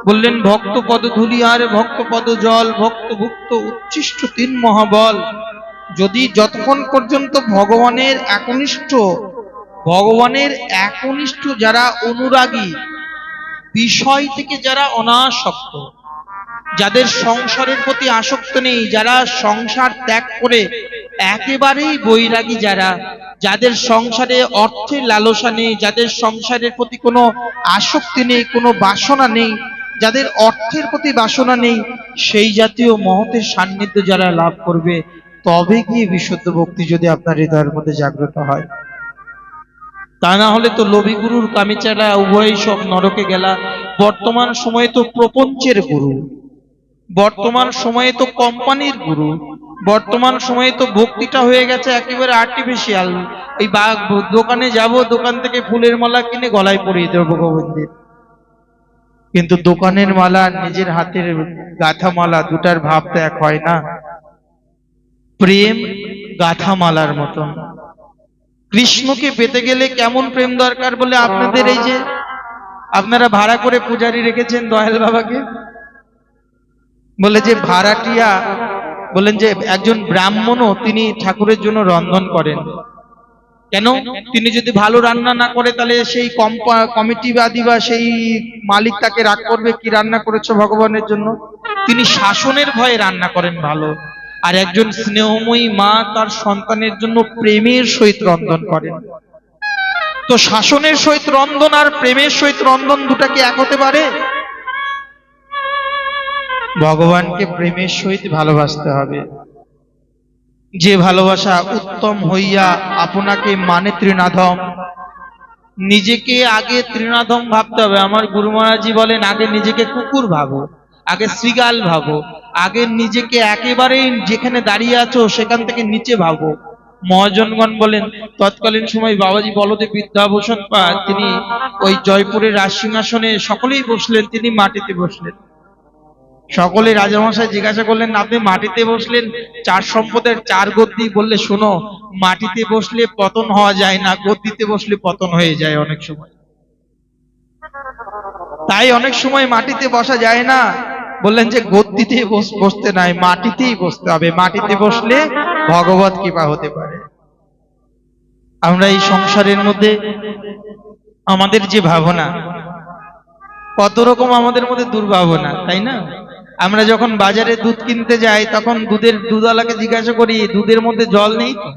বললেন ভক্ত পদধূলি আর ভক্ত পদ জল, ভক্ত ভুক্ত উচ্ছিষ্ট 3 মহাবল। যদি যতক্ষণ পর্যন্ত ভগবানের একনিষ্ঠ যারা অনুরাগী, বিষয় থেকে যারা অনাসক্ত, যাদের সংসারের প্রতি আসক্ত নেই, যারা সংসার ত্যাগ করে একেবারেই বৈরাগী, যাদের সংসারে অর্থের লালসা নেই, যাদের সংসারের প্রতি কোনো আসক্তি নেই, কোনো বাসনা নেই, যাদের অর্থের প্রতি বাসনা নেই, সেই জাতীয় মহতের সান্নিধ্য যারা লাভ করবে, তবে গিয়ে বিশুদ্ধ ভক্তি যদি আপনার হৃদয়ের মধ্যে জাগ্রত হয়। তা না হলে তো লোভী গুরুর কামিচারা উভয়ই সব নরকে গেলা। বর্তমান সময়ে তো প্রপঞ্চের গুরু, বর্তমান সময়ে তো কোম্পানির গুরু, বর্তমান সময়ে তো ভক্তিটা হয়ে গেছে একেবারে আর্টিফিশিয়াল। এই দোকানে যাব, দোকান থেকে ফুলের মালা কিনে গলায় পরিয়ে দেবো গোবিন্দের, কিন্তু দোকানের মালা নিজের হাতের গাঁথা মালা দুটার ভাব তো এক হয় না। প্রেম গাঁথা মালার মতন। কৃষ্ণকে পেতে গেলে কেমন প্রেম দরকার? বলে আপনাদের এই যে আপনারা ভাড়া করে পূজারি রেখেছেন দয়াল বাবাকে, বলে যে ভাড়াটিয়া, বলেন যে একজন ব্রাহ্মণও তিনি ঠাকুরের জন্য রন্ধন করেন। কেন? তিনি যদি ভালো রান্না না করে তাহলে সেই কমিটিবাদী বা সেই মালিক তাকে রাগ করবে, কি রান্না করেছো ভগবানের জন্য। তিনি শাসনের ভয়ে রান্না করেন ভালো। আর একজন স্নেহময়ী মা তার সন্তানের জন্য প্রেমের সহিত রন্ধন করেন। তো শাসনের সহিত রন্ধন আর প্রেমের সহিত রন্ধন দুটা কি এক হতে পারে? ভগবানকে প্রেমের সহিত ভালোবাসতে হবে। যে ভালোবাসা উত্তম হইয়া আপনাকে মানে ত্রিনাধম। নিজেকে আগে ত্রিনাধম ভাবতে হবে। আমার গুরু মহারাজজি বলেন আগে নিজেকে কুকুর ভাবো, আগে শ্রীগাল ভাবো, আগে নিজেকে একেবারে যেখানে দাঁড়িয়ে আছো সেখান থেকে নিচে ভাবো। মহাজনগণ বলেন তৎকালীন সময় বাবাজি বলদেব বিদ্যাভূষণ পাল তিনি ওই জয়পুরের রাজসিংহাসনে সকলেই বসলেন, তিনি মাটিতে বসলেন। সকলে রাজামশাই জিজ্ঞাসা করলেন, আপনি মাটিতে বসলেন, চার সম্পদের চার গদ্দি, বললে শোনো, মাটিতে বসলে পতন হওয়া যায় না, গদ্দিতে বসলে পতন হয়ে যায় অনেক সময়। তাই অনেক সময় মাটিতে বসা যায় না। বললেন যে গদ্দিতে বসতে নাই, মাটিতেই বসতে হবে, মাটিতে বসলে ভগবত কৃপা হতে পারে। আমরা এই সংসারের মধ্যে আমাদের যে ভাবনা, কত রকম আমাদের মধ্যে দুর্ভাবনা, তাই না? আমরা যখন বাজারে দুধ কিনতে যাই তখন দুধওয়ালাকে জিজ্ঞাসা করি, দুধের মধ্যে জল নেই তো?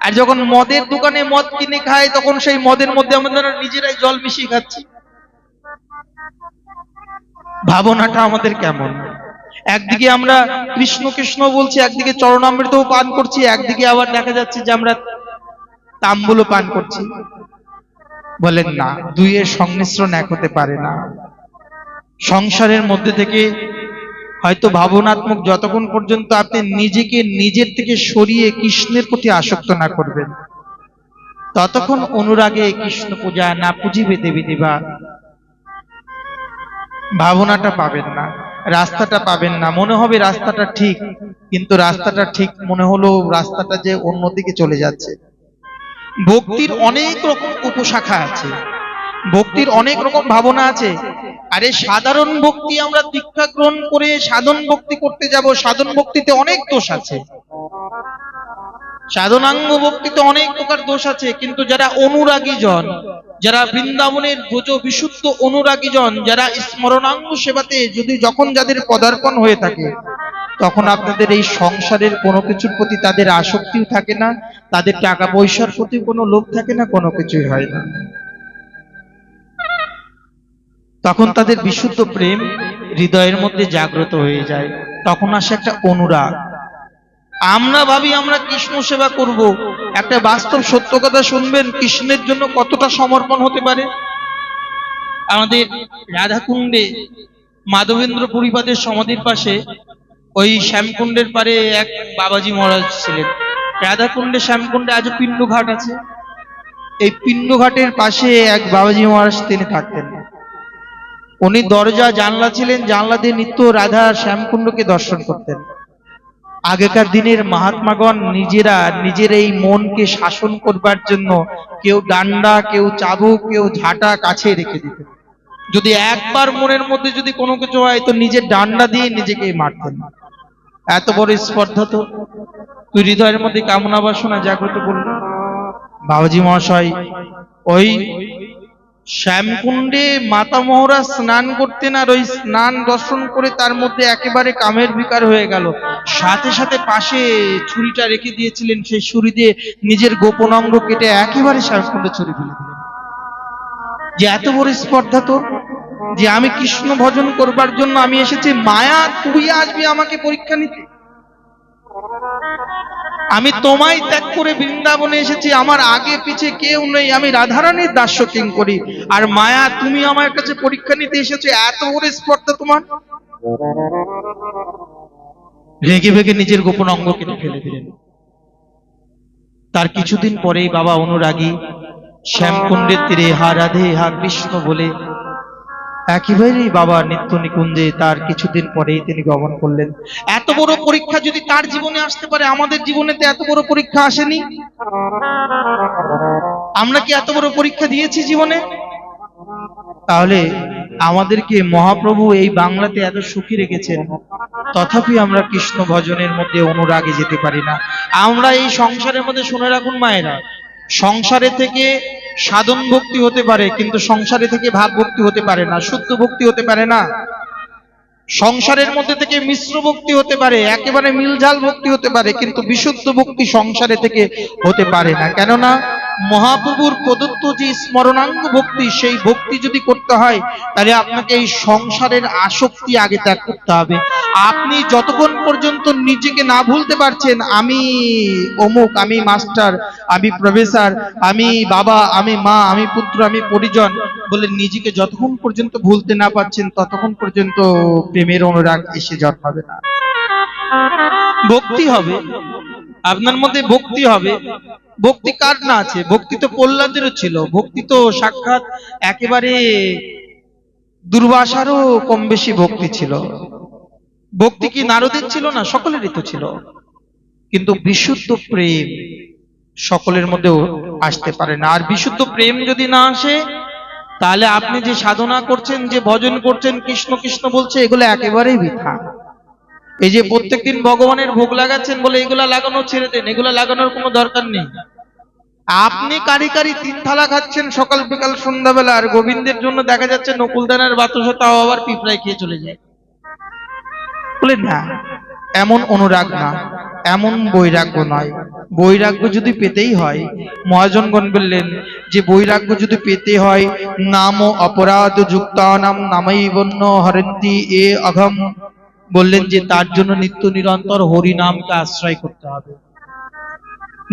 আর যখন মদের দোকানে মদ কিনে খাই তখন সেই মদের মধ্যে আমরা নিজেরাই জল মিশিয়ে খাচ্ছি। ভাবনাটা আমাদের কেমন? একদিকে আমরা কৃষ্ণ কৃষ্ণ বলছি, একদিকে চরণামৃতও পান করছি, একদিকে আবার দেখা যাচ্ছে যে আমরা তাম্বুলও পান করছি। বলেন না, দুইয়ের সংমিশ্রণ এক হতে পারে না। সংসারের মধ্যে থেকে হয়তো ভাবনাত্মক যতক্ষণ পর্যন্ত আপনি নিজেকে নিজের থেকে সরিয়ে কৃষ্ণের প্রতি আসক্ত না করবেন, ততক্ষণ অনুরাগে কৃষ্ণ পূজা না পুজিবে দেবী দেবা ভাবনাটা পাবেন না, রাস্তাটা পাবেন না। মনে হবে রাস্তাটা ঠিক, কিন্তু রাস্তাটা ঠিক মনে হলো রাস্তাটা যে অন্যদিকে চলে যাচ্ছে। ভক্তির অনেক রকম উপশাখা আছে, ভক্তির অনেক রকম ভাবনা আছে। আরে সাধারণ ভক্তি আমরা দীক্ষা গ্রহণ করে সাধন ভক্তি করতে যাব, সাধন ভক্তিতে অনেক দোষ আছে, সাধনাঙ্গ ভক্তিতে অনেক প্রকার দোষ আছে। কিন্তু যারা অনুরাগী জন, যারা বৃন্দাবনের ব্রজ বিশুদ্ধ অনুরাগী জন, যারা স্মরণাঙ্গ সেবাতে যখন যাদের পদার্পণ হয়ে থাকে, তখন আপনাদের এই সংসারের কোনো কিছুর প্রতি তাদের আসক্তিও থাকে না, তাদের টাকা পয়সার প্রতি কোনো লোভ থাকে না, কোনো কিছুই হয় না। তখন তাদের বিশুদ্ধ প্রেম হৃদয়ের মধ্যে জাগ্রত হয়ে যায়, তখন আসে একটা অনুরাগ। আমরা ভাবি আমরা কৃষ্ণ সেবা করব, একটা বাস্তব সত্য কথা শুনবেন, কৃষ্ণের জন্য কতটা সমর্পণ হতে পারে। আমাদের রাধাকুণ্ডে মাধবেন্দ্র পরিপাদের সমাধির পাশে, ওই শ্যামকুণ্ডের পারে এক বাবাজি মহারাজ ছিলেন। রাধাকুণ্ডে শ্যামকুণ্ডে আজও পিণ্ড ঘাট আছে, এই পিণ্ড ঘাটের পাশে এক বাবাজি মহারাজ তিনি থাকতেন। উনি দরজা জানলা ছিলেন, জানলা দিয়ে নিত্য রাধা শ্যামকুণ্ডকে দর্শন করতেন। আগেকার দিনের মহাত্মাগণ নিজেরা নিজের এই মনকে শাসন করবার জন্য কেউ ডান্ডা, কেউ চাবুক, কেউ ঝাঁটা কাছে রেখে দিতেন। যদি একবার মনের মধ্যে যদি কোনো কিছু হয় তো নিজের ডান্ডা দিয়ে নিজেকে মারতেন। এত বড় স্পর্ধা তো! তুই হৃদয়ের মধ্যে কামনা বাসনা জাগ্রত করলি। বাবাজি মহাশয় ওই শ্যামকুণ্ডে মাতা মহারাজ স্নান করতেন, আর ওই স্নান দর্শন করে তার মধ্যে একেবারে কামের বিকার হয়ে গেল। সাথে সাথে পাশে ছুরিটা রেখে দিয়েছিলেন, সেই ছুরি দিয়ে নিজের গোপন অঙ্গ কেটে একেবারে শ্যামকুণ্ডে ছুরি ফেলে দিলেন। যে এত বড় স্পর্ধা তোর, যে আমি কৃষ্ণ ভজন করবার জন্য আমি এসেছি, মায়া তুই আসবি আমাকে পরীক্ষা নিতে? আমি তোমায় ত্যাগ করে বৃন্দাবনে এসেছি, আমার আগে পিছে কেউ নেই, আমি রাধারানীর দাস্য কিঙ্করী, আর মায়া তুমি আমার কাছে পরীক্ষা নিতে এসেছো? এত বড় স্পর্ধা তোমার! রেগে ভেগে নিজের গোপন অঙ্গ কেটে ফেলে দিলেন। তার কিছুদিন পরেই বাবা অনুরাগী শ্যামকুণ্ডের তীরে হা রাধে হা কৃষ্ণ বলে একেবারেই বাবা নিত্য নিকুঞ্জে তার কিছুদিন পরেই তিনি গমন করলেন। এত বড় পরীক্ষা যদি তার জীবনে আসতে পারে, আমাদের জীবনেতে এত বড় পরীক্ষা আসেনি? আমরা কি এত বড় পরীক্ষা দিয়েছি জীবনে? তাহলে আমাদেরকে মহাপ্রভু এই বাংলাতে এত সুখী রেখেছেন, তথাপি আমরা কৃষ্ণ ভজনের মধ্যে অনুরাগে যেতে পারি না। আমরা এই সংসারের মধ্যে, শুনে রাখুন মায়েরা, সংসারে থেকে সাধন ভক্তি হতে পারে, কিন্তু সংসারে থেকে ভাব ভক্তি হতে পারে না, শুদ্ধ ভক্তি হতে পারে না। সংসারের মধ্যে থেকে মিশ্র ভক্তি হতে পারে, একেবারে মিলঝাল ভক্তি হতে পারে, কিন্তু বিশুদ্ধ ভক্তি সংসারে থেকে হতে পারে না। কেননা মহাপ্রভুর প্রদত্ত যে স্মরণাঙ্গ ভক্তি, সেই ভক্তি যদি করতে হয় তাহলে আপনাকে এই সংসারের আসক্তি আগে ত্যাগ করতে হবে। আপনি যতক্ষণ পর্যন্ত নিজেকে না ভুলতে পারছেন, আমি অমুক, আমি মাস্টার, আমি প্রফেসর, আমি বাবা, আমি মা, আমি পুত্র, আমি পরিজন বলে নিজেকে যতক্ষণ পর্যন্ত ভুলতে না পারছেন, ততক্ষণ পর্যন্ত প্রেমের অনুরাগ এসে জন্মাবে না। ভক্তি হবে, আপনার মধ্যে ভক্তি হবে। ভক্তি কার না আছে? ভক্তি তো প্রহ্লাদেরও ছিল, ভক্তি তো সাক্ষাৎ একেবারে দুর্বাসারও কম বেশি ভক্তি ছিল। ভক্তি কি নারদের ছিল না? সকলেরই তো ছিল, কিন্তু বিশুদ্ধ প্রেম সকলের মধ্যে আসতে পারে না। আর বিশুদ্ধ প্রেম যদি না আসে, তাহলে আপনি যে সাধনা করছেন, যে ভজন করছেন, কৃষ্ণ কৃষ্ণ বলছে, এগুলো একেবারেই বৃথা। এই যে প্রত্যেকদিন ভগবানের ভোগ লাগাচ্ছেন বলে এগুলা লাগানো ছেড়ে দেন, এগুলা লাগানোর কোনো দরকার নেই। আপনি কারি কারি 3 থালা খাচ্ছেন সকাল বিকাল সন্ধ্যাবেলা, আর গোবিন্দের জন্য দেখা যাচ্ছে নকুলদানার বাতাসা, তাও আবার পিঁপড়ায় খেয়ে চলে যায়। বলে না, এমন অনুরাগ না, এমন বৈরাগ্য নয়। বৈরাগ্য যদি পেতেই হয়, মহাজনগণ বললেন যে বৈরাগ্য যদি পেতে হয়, নাম অপরাধ যুক্তানাম নামাইবন্য হরন্তি এ অঘম, বললেন যে তার জন্য নিত্য নিরন্তর হরি নামকে আশ্রয় করতে হবে।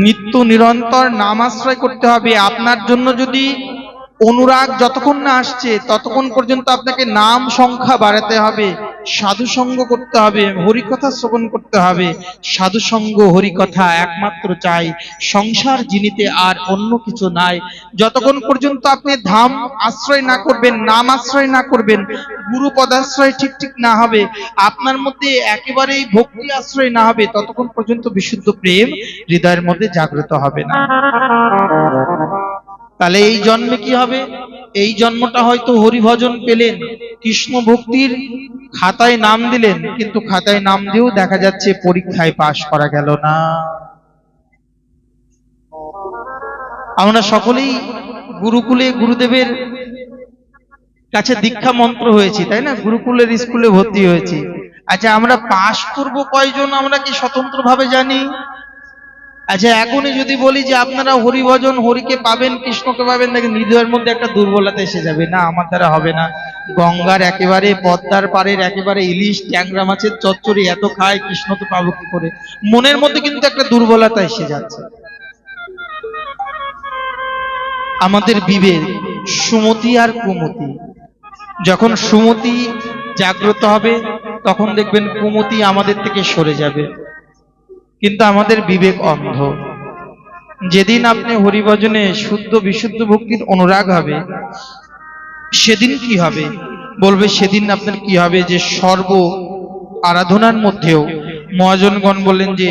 নিত্য নিরন্তর নাম আশ্রয় করতে হবে। আপনার জন্য যদি অনুরাগ যতক্ষণ না আসছে, ততক্ষণ পর্যন্ত আপনাকে নাম সংখ্যা বাড়াতে হবে, সাধু সঙ্গ করতে হবে, হরিকথা শ্রবণ করতে হবে। সাধু সঙ্গ হরিকথা একমাত্র চাই, সংসার জিনিতে আর অন্য কিছু নাই। যতক্ষণ পর্যন্ত আপনি ধাম আশ্রয় না করবেন, নাম আশ্রয় না করবেন, গুরু পদাশ্রয় ঠিক ঠিক না হবে, আপনার মধ্যে একেবারেই ভক্তি আশ্রয় না হবে, ততক্ষণ পর্যন্ত বিশুদ্ধ প্রেম হৃদয়ের মধ্যে জাগ্রত হবে না। তাহলে এই জন্মে কি হবে? এই জন্মটা হয়তো হরিভজন পেলেন, কৃষ্ণ ভক্তির খাতায় নাম দিলেন, কিন্তু খাতায় নাম দিয়েও দেখা যাচ্ছে পরীক্ষায় পাশ করা গেল না। আমরা সকলেই গুরুকুলে গুরুদেবের কাছে দীক্ষা মন্ত্র হয়েছি, তাই না? গুরুকুলের স্কুলে ভর্তি হয়েছি। আচ্ছা, আমরা পাশ করব কয়জন আমরা কি স্বতন্ত্র ভাবে জানি? আচ্ছা, এখনই যদি বলি যে আপনারা হরিভজন, হরিকে পাবেন, কৃষ্ণকে পাবেন, দেখেন হৃদয়ের মধ্যে একটা দুর্বলতা এসে যাবে, না আমার দ্বারা হবে না। গঙ্গার একেবারে পদ্মার পাড়ের একেবারে ইলিশ ট্যাংরা মাছের চচ্চড়ি এত খায়, কৃষ্ণ তো পাবো কি করে? মনের মধ্যে কিন্তু একটা দুর্বলতা এসে যাচ্ছে। আমাদের বিবেক, সুমতি আর কুমতি, যখন সুমতি জাগ্রত হবে তখন দেখবেন কুমতি আমাদের থেকে সরে যাবে। কিন্তু আমাদের বিবেক অন্ধ। যেদিন আপনি হরিভজনে শুদ্ধ বিশুদ্ধ ভক্তির অনুরাগ হবে, সেদিন কি হবে? বলবে সেদিন আপনার কি হবে, যে সর্ব আরাধনার মধ্যেও মহাজনগণ বললেন যে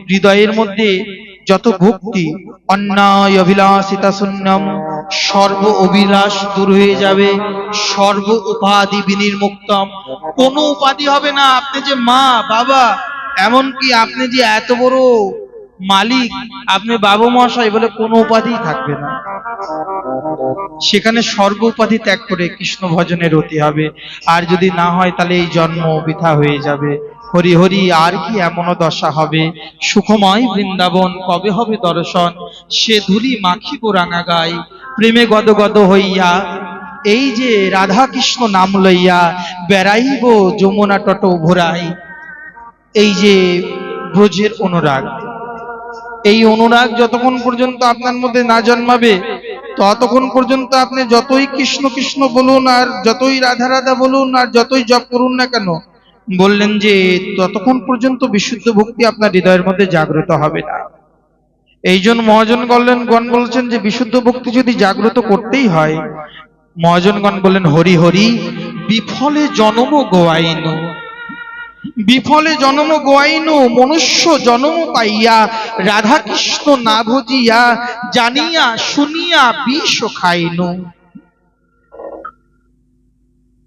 হৃদয়ের মধ্যে যত ভক্তি, অন্যায় অভিলাষিতা শূন্যম, সর্ব অভিলাষ দূর হয়ে যাবে, সর্ব উপাধি বিনির্মুক্তম, কোনো উপাধি হবে না। আপনি যে মা বাবা, এমনকি আপনি যে এত বড় মালিক, আপনি বাবু মহাশয় বলে কোনো উপাধি থাকবে না। সেখানে সর্ব উপাধি ত্যাগ করে কৃষ্ণ ভজনে রতি হবে। আর যদি না হয় তাহলে এই জন্ম বৃথা হয়ে যাবে। হরি হরি আর কি এমন দশা হবে, সুখময় বৃন্দাবন কবে হবে দর্শন, সে ধুলি মাখিব রাঙা গায়, প্রেমে গদ গদ হইয়া এই যে রাধা কৃষ্ণ নাম লইয়া বেড়াইব যমুনা তট ভোরাই। এই যে ব্রজের অনুরাগ, এই অনুরাগ যতক্ষণ পর্যন্ত আপনার মধ্যে না জন্মাবে, ততক্ষণ পর্যন্ত আপনি যতই কৃষ্ণ কৃষ্ণ বলুন, আর যতই রাধা রাধা বলুন, আর যতই জপ করুন না কেন, বললেন যে ততক্ষণ পর্যন্ত বিশুদ্ধ ভক্তি আপনার হৃদয়ের মধ্যে জাগ্রত হবে না। এই জন্য মহাজনগণ বলছেন যে বিশুদ্ধ ভক্তি যদি জাগ্রত করতেই হয়, মহাজনগণ বললেন হরি হরি বিফলে জনম গোয়াইন, বিফলে জনম গোয়াইন, মনুষ্য জনম পাইয়া রাধা কৃষ্ণ না ভজিয়া, জানিয়া শুনিয়া বিষ খাইন।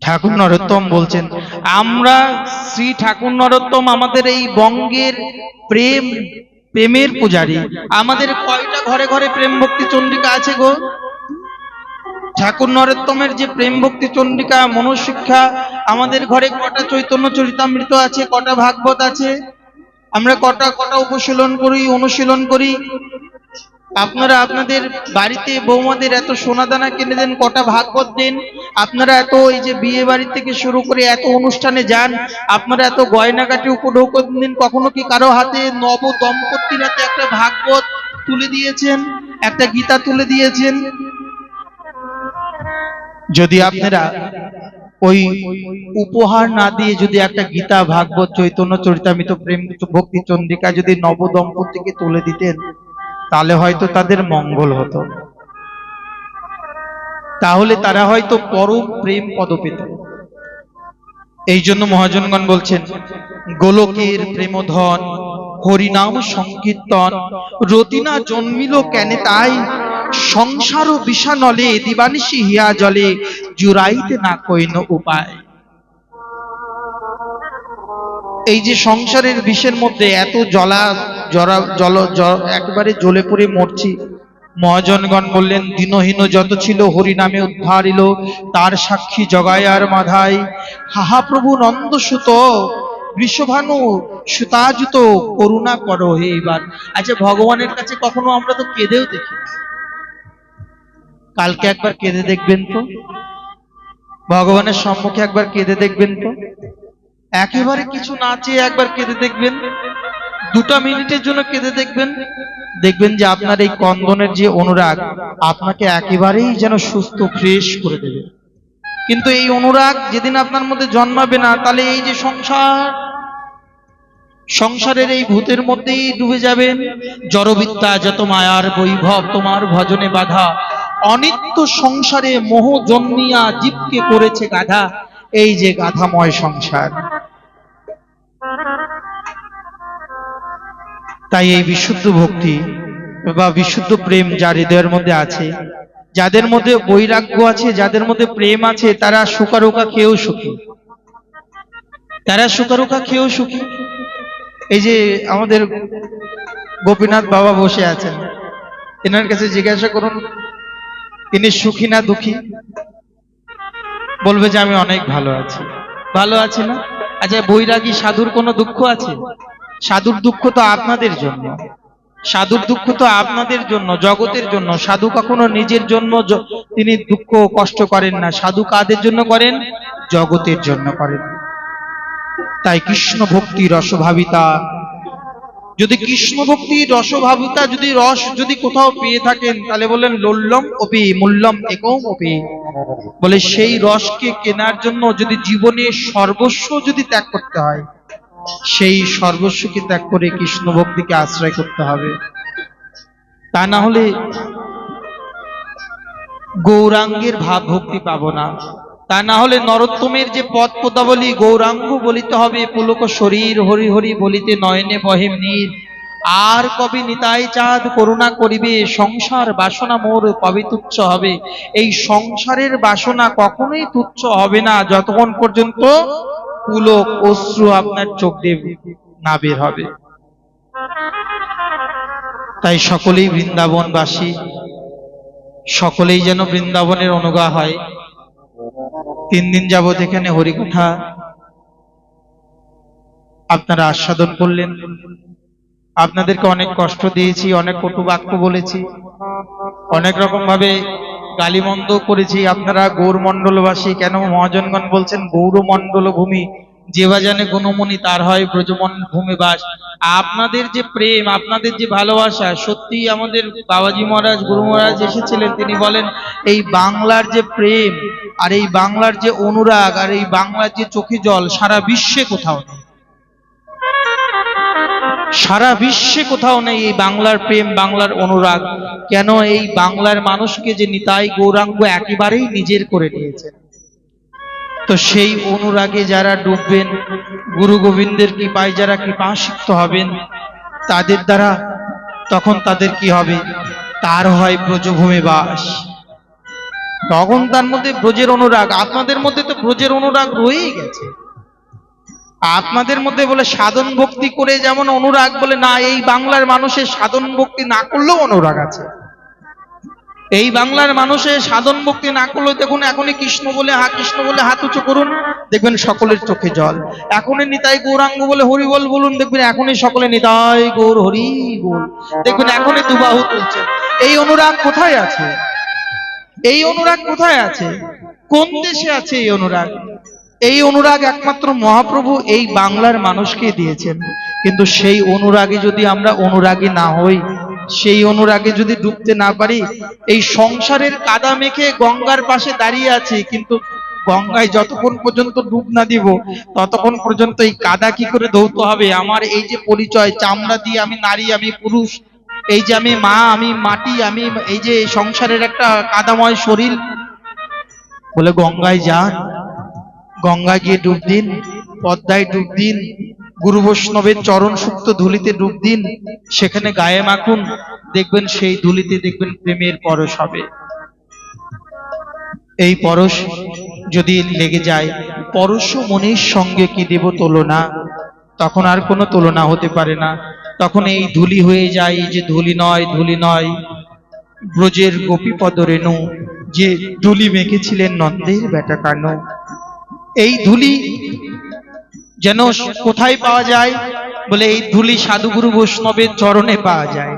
ঠাকুর নরোত্তম বলছেন, আমরা শ্রী ঠাকুর নরোত্তম আমাদের এই বঙ্গের প্রেমের পূজারী। আমাদের কয়টা ঘরে ঘরে প্রেম ভক্তি চন্ডিকা আছে গো? ঠাকুর নরোত্তমের যে প্রেম ভক্তি চন্ডিকা মনোশিক্ষা, আমাদের ঘরে কটা চৈতন্য চরিতামৃত আছে, কটা ভাগবত আছে, আমরা কটা উপশীলন করি, অনুশীলন করি। আপনারা আপনাদের বাড়িতে বৌমাদের এত সোনাদানা কিনে দেন, কটা ভাগবত দেন। আপনারা এত এই যে বিয়ে বাড়ি থেকে শুরু করে এত অনুষ্ঠানে যান, আপনারা এত গয়নাগাটি উপঢৌকন দিন, কখনো কি কারো হাতে নব দম্পতির হাতে একটা ভাগবত তুলে দিয়েছেন, একটা গীতা তুলে দিয়েছেন? যদি আপনারা ওই উপহার না দিয়ে যদি একটা গীতা ভাগবত চৈতন্য চরিতামৃত প্রেম ভক্তি চন্ডিকা যদি নব দম্পতিকে তুলে দিতেন, তাহলে হয়তো তাদের মঙ্গল হতো, তাহলে তারা হয়তো পরম প্রেম পদ পেত। এই জন্য মহাজনগণ বলছেন গোলকের প্রেমধন হরিনাম সংকীর্তন রতিনা জন্মিল কেনে তাই সংসার বিষানলে দিবানিশি হিয়া জলে জুড়াইতে না কইন উপায়। এই যে সংসারের বিষের মধ্যে এত একেবারে জ্বলে পড়ে মরছি, মহাজনগণ বললেন দিনহীন যত ছিল হরিনামে উদ্ধারিল, তার সাক্ষী জগায়ার মাধাই। হাহা প্রভু নন্দসুত বৃষভানু সুতাযুত করুণা করো হে এবার। আচ্ছা, ভগবানের কাছে কখনো আমরা তো কেঁদেও দেখি, কালকে একবার কেঁদে দেখবেন তো, ভগবানের সম্মুখে একবার কেঁদে দেখবেন তো, একেবারে কিছু না চেয়ে একবার কেঁদে দেখবেন, 2টা মিনিটের জন্য কেঁদে দেখবেন, দেখবেন যে আপনার এই কন্দনের যে অনুরাগ আপনাকে একেবারেই যেন সুস্থ ফ্রেশ করে দেবে। কিন্তু এই অনুরাগ যেদিন আপনার মধ্যে জন্মাবে না, তাহলে এই যে সংসারের এই ভূতের মধ্যেই ডুবে যাবেন। জড়বিদ্যা যত মায়ার বৈভব তোমার ভজনে বাধা, অনিত্য সংসারে মোহ জন্মিয়া জীবকে করেছে গাধা। এই যে গাধাময় সংসার, তাই এই বিশুদ্ধ ভক্তি বা বিশুদ্ধ প্রেম যার হৃদয়ের মধ্যে আছে, যাদের মধ্যে বৈরাগ্য আছে, যাদের মধ্যে প্রেম আছে, তারা সুকারুকা খেয়েও সুখী, তারা সুকারুকা খেয়েও সুখী। এই যে আমাদের গোপীনাথ বাবা বসে আছেন, এনার কাছে জিজ্ঞাসা করুন ইনি সুখী না দুঃখী, বলবে যে আমি অনেক ভালো আছি। ভালো আছে না? আচ্ছা, বৈরাগী সাধুর কোনো দুঃখ আছে? সাধুর দুঃখ তো আপনাদের জন্য, সাধুর দুঃখ তো আপনাদের জন্য, জগতের জন্য। সাধু কখনো নিজের জন্য তিনি দুঃখ কষ্ট করেন না, সাধু কাদের জন্য করেন? জগতের জন্য করেন। তাই কৃষ্ণ ভক্তি রসভাবিতা, যদি কৃষ্ণ ভক্তি রসভাবিতা যদি রস যদি কোথাও পেয়ে থাকেন, তাহলে বলেন লোল্লম অপি মূল্যম একম অপি, বলে সেই রসকে কেনার জন্য যদি জীবনে সর্বস্ব যদি ত্যাগ করতে হয়, সেই সর্বস্বকে ত্যাগ করে কৃষ্ণ ভক্তিকে আশ্রয় করতে হবে। তা না হলে গৌরাঙ্গের ভাব ভক্তি পাবো না। তা না হলে নরোত্তমের যে পদ পদাবলী গৌরাঙ্গ বলিতে হবে, পুলক শরীর হরি হরি বলিতে নয়নে বহে নীর। আর কবি নিতাই চাঁদ করুণা করিবে, সংসার বাসনা মোর কবে তুচ্ছ হবে। এই সংসারের বাসনা কখনোই তুচ্ছ হবে না যতক্ষণ পর্যন্ত পুলক অশ্রু আপনার চোখ দিয়ে না বের হবে। তাই সকলেই বৃন্দাবনবাসী, সকলেই যেন বৃন্দাবনের অনুগা হয়। 3 দিন যাবৎ এখানে হরিকথা আপনারা আস্বাদন করলেন। আপনাদেরকে অনেক কষ্ট দিয়েছি, অনেক কটু বাক্য বলেছি, অনেক রকম ভাবে গালিমন্দ করেছি। আপনারা গৌরমণ্ডলবাসী, কেন মহাজনগণ বলছেন গৌরমণ্ডল ভূমি, যে বা জানে গুণমণি তার হয় ব্রজমন ভূমি বাস। আপনাদের যে প্রেম, আপনাদের যে ভালোবাসা, সত্যি আমাদের বাবাজি মহারাজ গুরু মহারাজ এসেছিলেন, তিনি বলেন এই বাংলার যে প্রেম আর এই বাংলার যে অনুরাগ আর এই বাংলার যে চোখে জল সারা বিশ্বে কোথাও নেই, সারা বিশ্বে কোথাও নেই এই বাংলার প্রেম, বাংলার অনুরাগ। কেন? এই বাংলার মানুষকে যে নিতাই গৌরাঙ্গ একেবারেই নিজের করে নিয়েছেন। তো সেই অনুরাগে যারা ডুববেন, গুরু গোবিন্দের কৃপায় যারা কৃপাসিক্ত হবেন, তাদের দ্বারা তখন তাদের কি হবে? তার হয় ব্রজভূমি বাস। তখন তার মধ্যে ব্রজের অনুরাগ। আপনাদের মধ্যে তো ব্রজের অনুরাগ রয়েই গেছে। আপনাদের মধ্যে বলে সাধন ভক্তি করে যেমন অনুরাগ, বলে না এই বাংলার মানুষের সাধন ভক্তি না করলেও অনুরাগ আছে। এই বাংলার মানুষের সাধন ভক্তি না করলেও দেখুন এখনই কৃষ্ণ বলে হাত উঁচু করুন, দেখবেন সকলের চোখে জল। এখনই নিতাই গৌরাঙ্গ বলে হরি বল বলুন, দেখবেন এখনই সকলে নিতাই গৌর হরি বল, দেখবেন এখনই দুবাহু তুলছে। এই অনুরাগ কোথায় আছে? এই অনুরাগ কোথায় আছে? কোন দেশে আছে এই অনুরাগ? এই অনুরাগ একমাত্র মহাপ্রভু এই বাংলার মানুষকে দিয়েছেন। কিন্তু সেই অনুরাগে যদি আমরা অনুরাগী না হই, সেই অনুরাগে যদি ডুবতে না পারি, এই সংসারের কাদা মেখে গঙ্গার পাশে দাঁড়িয়ে আছি, কিন্তু গঙ্গায় যতক্ষণ পর্যন্ত ডুব না দিব ততক্ষণ পর্যন্ত এই কাদা কি করে ধৌত হবে? আমার এই যে পরিচয়, চামড়া দিয়ে আমি নারী, আমি পুরুষ, এই যে আমি মা, আমি মাটি, আমি এই যে সংসারের একটা কাদাময় শরীর, বলে গঙ্গায় যান, গঙ্গা গিয়ে ডুব দিন, পদ্মায় ডুব দিন, গুরু বৈষ্ণবের চরণ সুক্ত ধুলিতে ডুব দিন, সেখানে গায়ে মাখুন, দেখবেন সেই ধুলিতে দেখবেন প্রেমের পরশ হবে। এই পরশ যদি লেগে যায়, পরশ মনির সঙ্গে কি দেব তুলনা, তখন আর কোনো তুলনা হতে পারে না। তখন এই ধুলি হয়ে যায়, এই যে ধুলি নয়, ধুলি নয়, ব্রজের গোপীপদ রেণু, যে ধুলি মেখেছিলেন নন্দের বেটা কানু। এই ধুলি যেন কোথায় পাওয়া যায় বলে, এই ধুলি সাধুগুরু বৈষ্ণবের চরণে পাওয়া যায়।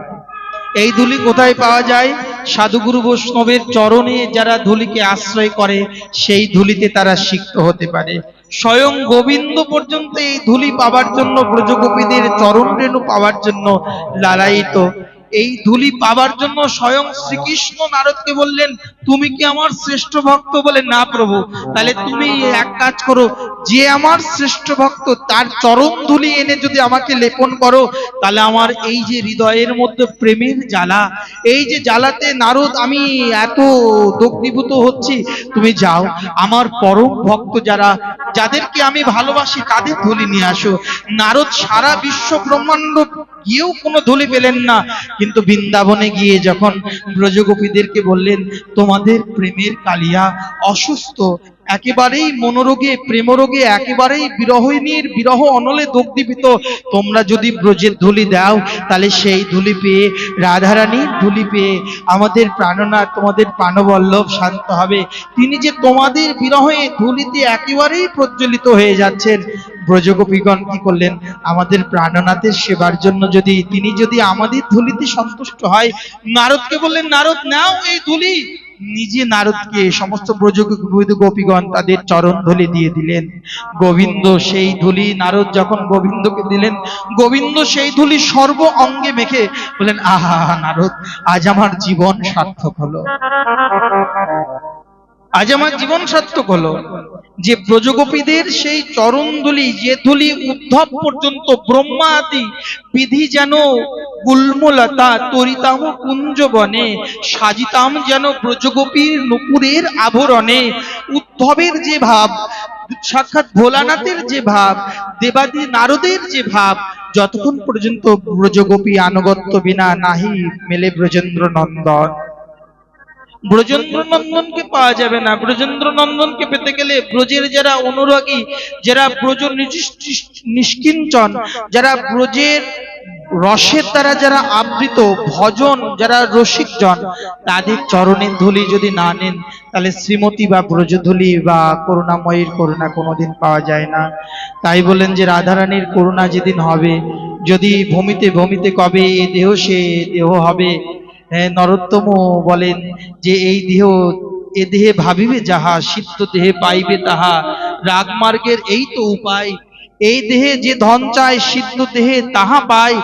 এই ধুলি কোথায় পাওয়া যায়? সাধুগুরু বৈষ্ণবের চরণে যারা ধুলিকে আশ্রয় করে, সেই ধুলিতে তারা সিক্ত হতে পারে। স্বয়ং গোবিন্দ পর্যন্ত এই ধুলি পাওয়ার জন্য, ব্রজগোপীদের চরণ রেণু পাওয়ার জন্য লালায়িত। এই ধুলি পাওয়ার জন্য স্বয়ং শ্রীকৃষ্ণ নারদকে বললেন, তুমি কি আমার শ্রেষ্ঠ ভক্ত? বলে, না প্রভু। তাহলে তুমি এক কাজ করো, যে আমার শ্রেষ্ঠ ভক্ত তার চরণ ধুলি এনে যদি আমাকে লেপন করো, তাহলে আমার এই যে হৃদয়ের মধ্যে প্রেমের জ্বালা, এই যে জ্বালাতে নারদ আমি এত দগ্ধীভূত হচ্ছি, তুমি যাও আমার পরম ভক্ত যারা, যাদেরকে আমি ভালোবাসি, তাদের ধুলি নিয়ে আসো। নারদ সারা বিশ্ব ব্রহ্মাণ্ড গিয়েও কোনো ধুলি পেলেন না, কিন্তু বৃন্দাবনে গিয়ে যখন ব্রজগোপীদেরকে বললেন, তোমাদের প্রেমের কালিয়া অসুস্থ, একেবারেই মনোরোগে, প্রেমরোগে, একেবারেই বিরহিনীর বিরহ অনলে দগ্ধীভূত, তোমরা যদি ব্রজের ধুলি দাও, তাহলে সেই ধুলি পেয়ে, রাধারানীর ধুলি পেয়ে আমাদের প্রাণনাথ, তোমাদের প্রাণবল্লভ শান্ত হবে। তিনি যে তোমাদের বিরহে ধুলিতে একেবারেই প্রজ্বলিত হয়ে যাচ্ছেন। ব্রজগোপীগণ কি করলেন? আমাদের প্রাণনাথের সেবার জন্য তিনি যদি আমাদের ধুলিতে সন্তুষ্ট হয়, নারদকে বললেন, নারদ নাও এই ধুলি। নিজে নারদকে সমস্ত গোপীগণ তাদের চরণ ধুলি দিয়ে দিলেন। গোবিন্দ সেই ধুলি, নারদ যখন গোবিন্দকে দিলেন, গোবিন্দ সেই ধুলি সর্ব অঙ্গে মেখে বলেন, আহা নারদ, আজ আমার জীবন সার্থক হলো, আজ আমার জীবন সার্থক হলো। যে ব্রজগোপীদের সেই চরণ ধুলি, যে ধুলি উদ্ধব পর্যন্ত ব্রহ্মা আদি বিধি যেন গুল্মলতা তরিতাম কুঞ্জ বনে, সাজিতাম যেন ব্রজগোপীর নুপুরের আভরণে। উদ্ধবের যে ভাব, সাক্ষাৎ ভোলানাথের যে ভাব, দেবাদি নারদের যে ভাব, যতক্ষণ পর্যন্ত ব্রজগোপী আনুগত্য বিনা নাহি মেলে ব্রজেন্দ্র নন্দন। ব্রজেন্দ্র নন্দনকে পাওয়া যাবে না। ব্রজেন্দ্র নন্দনকে পেতে গেলে ব্রজের যারা অনুরাগী, যারা ব্রজ নিষ্কিঞ্চন, যারা ব্রজের রসের দ্বারা যারা আবৃত ভজন, যারা রসিকজন, তাদের চরণের ধুলি যদি না নেন, তাহলে শ্রীমতী বা ব্রজধুলি বা করুণাময়ীর করুণা কোনোদিন পাওয়া যায় না। তাই বলেন যে রাধারানীর করুণা যেদিন হবে, যদি ভূমিতে ভূমিতে কবে এ দেহ সে দেহ হবে। নরোত্তম বলেন যে এই দেহ, এ দেহে ভাবিবে যাহা, সিদ্ধ দেহে পাইবে তাহা, রাগমার্গের এই তো উপায়। এই দেহে যে ধন চায়, সিদ্ধ দেহে তাহা পায়,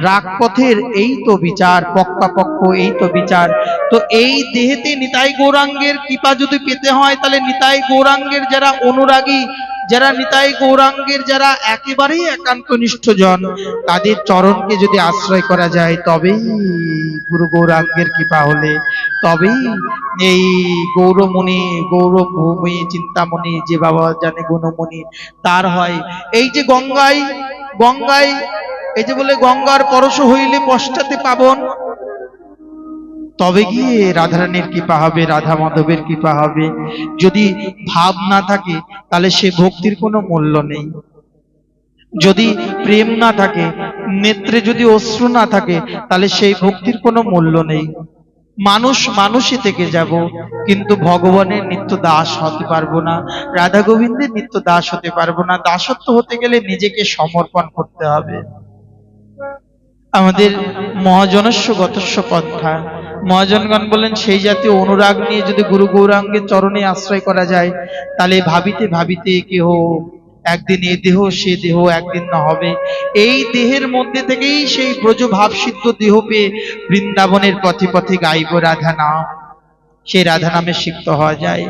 রাগপথের এই তো বিচার, পক্কাপক্ষ এই তো বিচার। তো এই দেহেতে নিতাই গৌরাঙ্গের কৃপা যদি পেতে হয়, তাহলে নিতাই গৌরাঙ্গের যারা অনুরাগী, যারা নিতাই গৌরাঙ্গের যারা একেবারেই একান্ত নিষ্ঠজন, তাদের চরণকে যদি আশ্রয় করা যায়, তবেই গুরু গৌরাঙ্গের কৃপা হলে, তবেই এই গৌরমণি, গৌরভূমি চিন্তামণি, যে বাবা জানে গুণমণি, তার হয়। এই যে গঙ্গায়, গঙ্গায় এই যে বলে গঙ্গার পরশ হইলে পশ্চাতে পাবন, তবে গিয়ে রাধারানীর কৃপা হবে, রাধা মাধবের কৃপা হবে। যদি ভাব না থাকে, তাহলে সে ভক্তির কোনো মূল্য নেই। যদি প্রেম না থাকে, নেত্রে যদি অশ্রু না থাকে, তাহলে সেই ভক্তির কোনো মূল্য নেই। মানুষ মানুষই থেকে যাব, কিন্তু ভগবানের নিত্য দাস হতে পারবো না, রাধা গোবিন্দের নিত্য দাস হতে পারবো না। দাসত্ব হতে গেলে নিজেকে সমর্পণ করতে হবে। আমাদের মহাজনস্য গতস্য পন্থা, মহাজনগণ বলেন, সেই জাতীয় অনুরাগ নিয়ে যদি গুরু গৌরাঙ্গের চরণে আশ্রয় করা যায়, তাহলে ভাবিতে ভাবিতে কেহ একদিন এ দেহ সে দেহ একদিন না হবে। এই দেহের মধ্যে থেকেই সেই ব্রজ ভাবসিদ্ধ দেহ পেয়ে বৃন্দাবনের পথে পথে গাইব রাধা নাম। সেই রাধা নামে সিক্ত হওয়া যায়।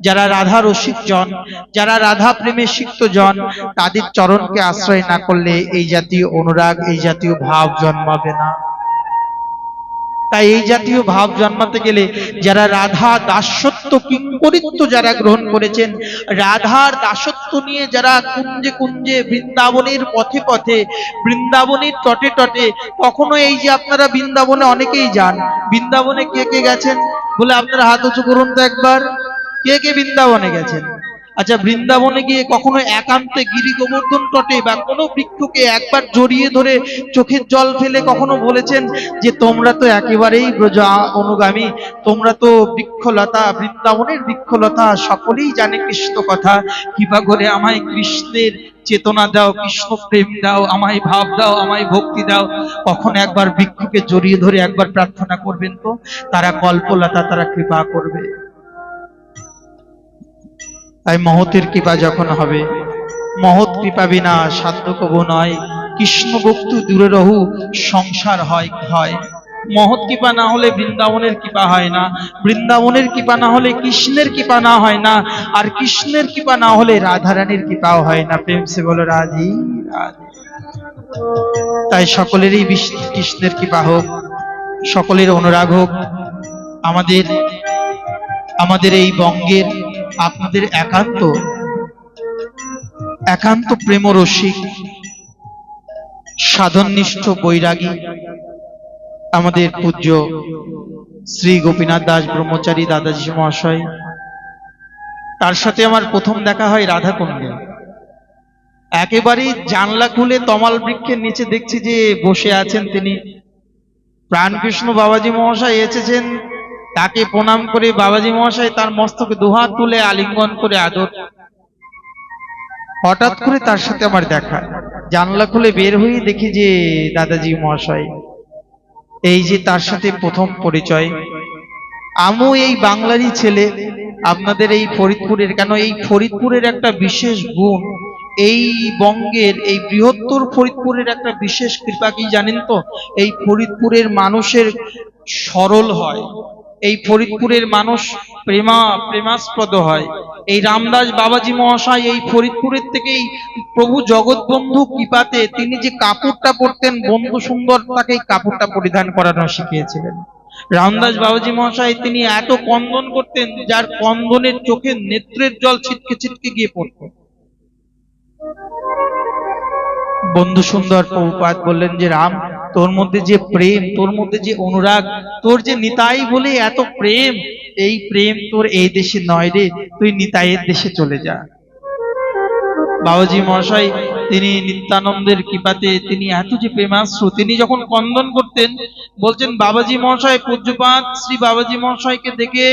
যারা রাধা রসিক জন, যারা রাধা প্রেমে সিক্ত জন, তাদের চরণকে আশ্রয় না করলে এই জাতীয় অনুরাগ, এই জাতীয় ভাব জন্মাবে না। তাই এই জাতীয় ভাব জন্মাতে গেলে যারা রাধা দাসত্ব কিঙ্করিত্ব যারা গ্রহণ করেছেন, রাধার দাসত্ব নিয়ে যারা কুঞ্জে কুঞ্জে বৃন্দাবনের পথে পথে বৃন্দাবনের তটে তটে, কখনো এই যে আপনারা বৃন্দাবনে অনেকেই যান, বৃন্দাবনে কে কে গেছেন বলে আপনারা হাত উঁচু করুন তো একবার, কে কে বৃন্দাবনে গেছেন? আচ্ছা, বৃন্দাবনে গিয়ে কখনো একান্তে গিরি গোবর্ধন তটে বা কোনো বৃক্ষকে একবার জড়িয়ে ধরে চোখের জল ফেলে কখনো বলেছেন যে তোমরা তো একেবারেই ব্রজ অনুগামী, তোমরা তো বৃক্ষলতা, বৃন্দাবনের বৃক্ষলতা, সকলেই জানে কৃষ্ণ কথা, কৃপা করে আমায় কৃষ্ণের চেতনা দাও, কৃষ্ণ প্রেম দাও, আমায় ভাব দাও, আমায় ভক্তি দাও। কখন একবার বৃক্ষকে জড়িয়ে ধরে একবার প্রার্থনা করবেন তো, তারা কল্পলতা, তারা কৃপা করবে। তাই মহতের কৃপা যখন হবে, মহৎ কৃপা বিনা সাধ্য কবু নয়, কৃষ্ণ ভক্তি দূরে রহু সংসার হয় হয়। মহৎ কৃপা না হলে বৃন্দাবনের কৃপা হয় না, বৃন্দাবনের কৃপা না হলে কৃষ্ণের কৃপা না হয় না, আর কৃষ্ণের কৃপা না হলে রাধারানীর কৃপাও হয় না। প্রেম সে বলো রাধি রাধি। তাই সকলেরই কৃষ্ণের কৃপা হোক, সকলের অনুরাগ হোক। আমাদের এই বঙ্গের আপনাদের একান্ত প্রেমরসিক সাধননিষ্ঠ বৈরাগী আমাদের পূজ্য শ্রী গোপীনাথ দাস ব্রহ্মচারী দাদাজি মহাশয়, তার সাথে আমার প্রথম দেখা হয় রাধাকুণ্ডে। একেবারেই জানলা খুলে তমাল বৃক্ষের নিচে দেখছি যে বসে আছেন তিনি। প্রাণকৃষ্ণ বাবাজি মহাশয় এসেছেন, তাকে প্রণাম করে বাবাজি মহাশয় তার মস্তকে দুহাত তুলে আলিঙ্গন করে আদর। হঠাৎ করে তার সাথে আমার দেখা, জানলা খুলে বের হয়ে দেখি যে দাদাজি মহাশয়। এই যে তার সাথে প্রথম পরিচয়। আমিও এই বাংলারই ছেলে, আপনাদের এই ফরিদপুরের। কেন এই ফরিদপুরের একটা বিশেষ গুণ, এই বঙ্গের এই বৃহত্তর ফরিদপুরের একটা বিশেষ কৃপা কি জানেন তো? এই ফরিদপুরের মানুষের সরল হয়, এই ফরিদপুরের মানুষ প্রেমাস্পদ হয়। এই রামদাস বাবাজি মহাশয় এই ফরিদপুরের থেকেই প্রভু জগৎবন্ধু কৃপাতে তিনি যে কাপড়টা পরতেন, বন্ধু সুন্দর তাকে কাপড়টা পরিধান করানো শিখিয়েছিলেন। রামদাস বাবাজি মহাশয় তিনি এত কন্দন করতেন, যার কন্দনের চোখে নেত্রের জল ছিটকে ছিটকে গিয়ে পড়ত। বন্ধু সুন্দর প্রভুপাদ বললেন যে রাম, তোর মধ্যে যে প্রেম, তোর মধ্যে যে অনুরাগ, তোর যে নিতাই বলে এত প্রেম, এই প্রেম তোর এই দেশে নয় রে, তুই নিতাইয়ের দেশে চলে যা। বাবাজি মহাশয় তিনি নিত্যানন্দের কৃপাতে তিনি এত যে প্রেমাশ্রু, তিনি যখন কন্দন করতেন বলছেন বাবাজি মহাশয়, পূজ্যপাদ শ্রী বাবাজি মহাশয়কে দেখে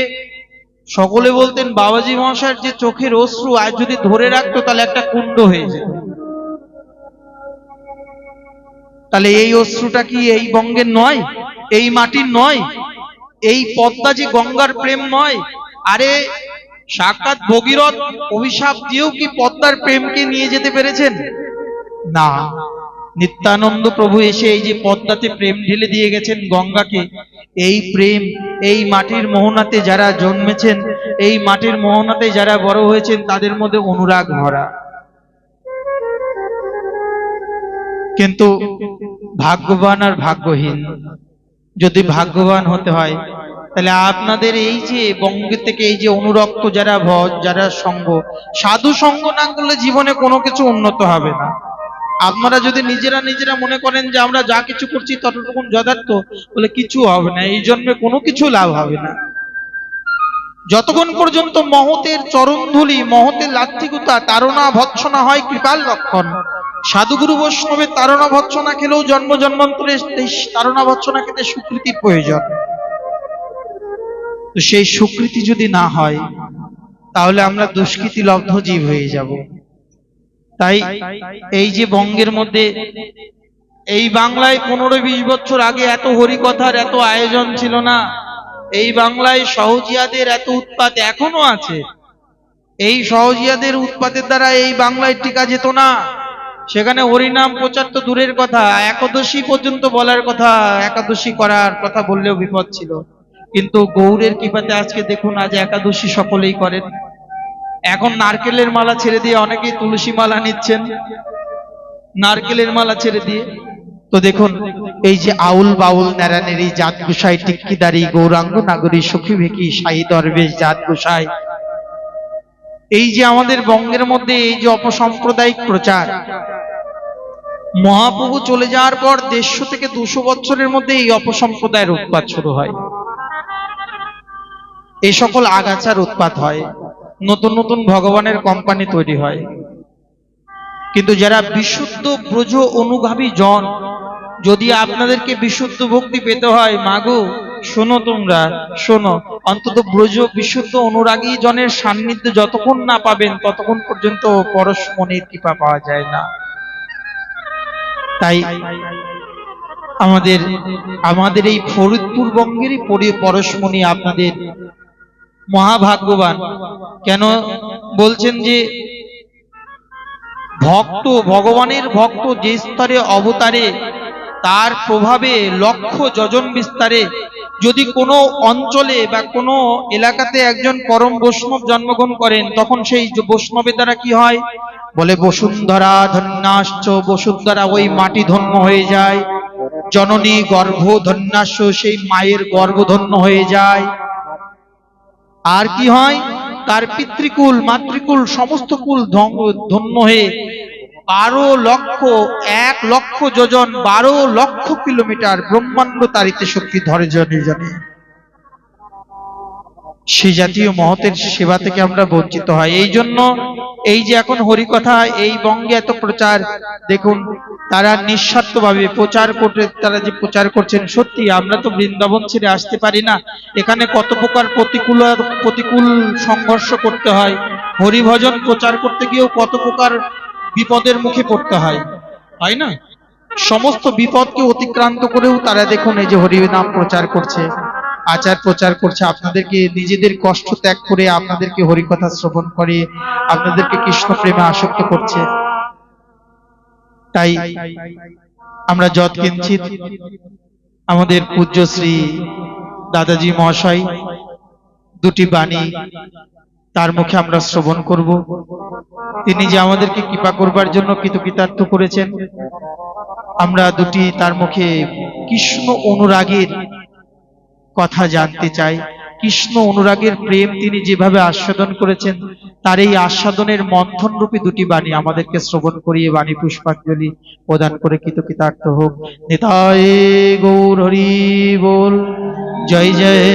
সকলে বলতেন বাবাজি মহাশয়ের যে চোখের অশ্রু আজ যদি ধরে রাখতো তাহলে একটা কুণ্ড হয়ে যেত। তাহলে এই অশ্রুটা কি এই বঙ্গের নয়, এই মাটির নয়? এই পদ্মা যে গঙ্গার প্রেম নয়? আরে সাক্ষাৎ ভগীরথ অভিশাপ দিয়েও কি পদ্মার প্রেমকে নিয়ে যেতে পেরেছেন? না, নিত্যানন্দ প্রভু এসে এই যে পদ্মাতে প্রেম ঢেলে দিয়ে গেছেন গঙ্গাকে। এই প্রেম এই মাটির মোহনাতে যারা জন্মেছেন, এই মাটির মোহনাতে যারা বড় হয়েছেন, তাদের মধ্যে অনুরাগ ভরা। কিন্তু ভাগ্যবান আর ভাগ্যহীন, যদি ভাগ্যবান হতে হয় তাহলে আপনাদের এই যে বঙ্গ থেকে এই যে অনুরক্ত যারা ভজ, যারা সঙ্গ, সাধু সঙ্গ না করলে জীবনে কোনো কিছু উন্নত হবে না। আপনারা যদি নিজেরা মনে করেন যে আমরা যা কিছু করছি ততটুকুন যথার্থ, বলে কিছু হবে না, এই জন্মে কোনো কিছু লাভ হবে না। যতক্ষণ পর্যন্ত মহতের চরণধুলি, মহতের লাত্থিকতা, তাড়না ভৎসনা হয় কৃপার লক্ষণ। সাধুগুরু বৈষ্ণবের তাড়না ভৎসনা খেলেও জন্ম জন্মান্তরে তাড়না ভৎসনা খেতে স্বীকৃতির প্রয়োজন। তো সেই স্বীকৃতি যদি না হয় তাহলে আমরা দুষ্কৃতি লব্ধ জীব হয়ে যাব। তাই এই যে বঙ্গের মধ্যে এই বাংলায় 15-20 বছর আগে এত হরিকথার এত আয়োজন ছিল না। এই বাংলায় সহজিয়াদের এত উৎপাত এখনো আছে। এই সহজিয়াদের উৎপাতের দ্বারা এই বাংলায় টিকা যেত না। সেখানে হরিনাম প্রচার তো দূরের কথা, একাদশী পর্যন্ত বলার কথা, একাদশী করার কথা বললেও বিপদ ছিল। কিন্তু গৌরের কৃপাতে আজকে দেখুন আজ একাদশী সকলেই করেন। এখন নারকেলের মালা ছেড়ে দিয়ে অনেকেই তুলসী মালা নিচ্ছেন, নারকেলের মালা ছেড়ে দিয়ে। তো দেখুন, এই যে আউল বাউল নেড়ানেড়ি জাত গোসাই টিক্কিদারি গৌরাঙ্গ নাগরী সখী ভেকি শাহী দরবেশ জাত গোসাই, এই যে আমাদের বঙ্গের মধ্যে এই যে অপসাম্প্রদায়িক প্রচার, মহাপ্রভু চলে যাওয়ার পর 150 থেকে 200 বছরের মধ্যে এই অপসম্প্রদায়ের উৎপাত শুরু হয়। এই সকল আগাছার উৎপাত হয়, নতুন নতুন ভগবানের কোম্পানি তৈরি হয়। কিন্তু যারা বিশুদ্ধ ব্রজ অনুগামী জন, যদি আপনাদেরকে বিশুদ্ধ ভক্তি পেতে হয়, মাগো শোনো, তোমরা শোনো, অন্তত ব্রজ বিশুদ্ধ অনুরাগী জনের সান্নিধ্য যতক্ষণ না পাবেন ততক্ষণ পর্যন্ত পরশমণির কৃপা পাওয়া যায় না। তাই আমাদের এই ফরিদপুর বঙ্গেরই পরশমণি আপনাদের মহাভাগ্যবান। কেন বলছেন যে ভক্ত, ভগবানের ভক্ত যে স্তরে অবতারে তার প্রভাবে লক্ষ যোজন বিস্তারে, যদি কোনো অঞ্চলে বা কোনো এলাকাতে একজন পরম বৈষ্ণব জন্মগ্রহণ করেন, তখন সেই বৈষ্ণবের দ্বারা কি হয়? বলে বসুন্ধরা ধন্যাশ্চ, বসুন্ধরা ওই মাটি ধন্য হয়ে যায়, জননী গর্ভ ধন্যাশ্চ, সেই মায়ের গর্ভ ধন্য হয়ে যায়। আর কি হয়? তার পিতৃকুল মাতৃকুল সমস্ত কুল ধন্য হয়ে 1 লক্ষ যোজন 12 লক্ষ কিলোমিটার ব্রহ্মাণ্ড তারিতে শক্তি ধরে জনে জনে। সেই জাতীয় মহতের সেবা থেকে আমরা বঞ্চিত হয়। এই জন্য এই যে এখন হরিকথা এই বঙ্গে এত প্রচার, দেখুন তারা নিঃস্বার্থভাবে প্রচার করতে, তারা যে প্রচার করছেন, সত্যি আমরা তো বৃন্দাবন ছেড়ে আসতে পারি না, এখানে কত প্রকার প্রতিকূল সংঘর্ষ করতে হয়, হরিভজন প্রচার করতে গিয়েও কত প্রকার বিপদের মুখে পড়তে হয়, তাই না? সমস্ত বিপদকে অতিক্রান্ত করেও তারা দেখুন এই যে হরিনাম প্রচার করছে, আচার প্রচার করছে, আপনাদেরকে নিজেদের কষ্ট ত্যাগ করে আপনাদেরকে হরিকথা শ্রবণ করে আপনাদেরকে কৃষ্ণ প্রেমে আসক্ত করছে। তাই আমরা যৎকিঞ্চিৎ আমাদের পূজ্য শ্রী দাদাজি মহাশয় 2টি বাণী তার মুখে আমরা শ্রবণ করব। তিনি যে আমাদেরকে কৃপা করবার জন্য কৃতকৃতার্থ করেছেন, আমরা 2টি তার মুখে কৃষ্ণ অনুরাগের কথা জানতে চাই। কৃষ্ণ অনুরাগের প্রেম তিনি যেভাবে আস্বাদন করেছেন, তার এই আস্বাদনের মন্থন রূপী 2টি বাণী আমাদেরকে শ্রবণ করিয়ে বাণী পুষ্পাঞ্জলি প্রদান করে কৃতকৃতার্থ হোক। নিতাই গৌর হরি বল। জয় জয়।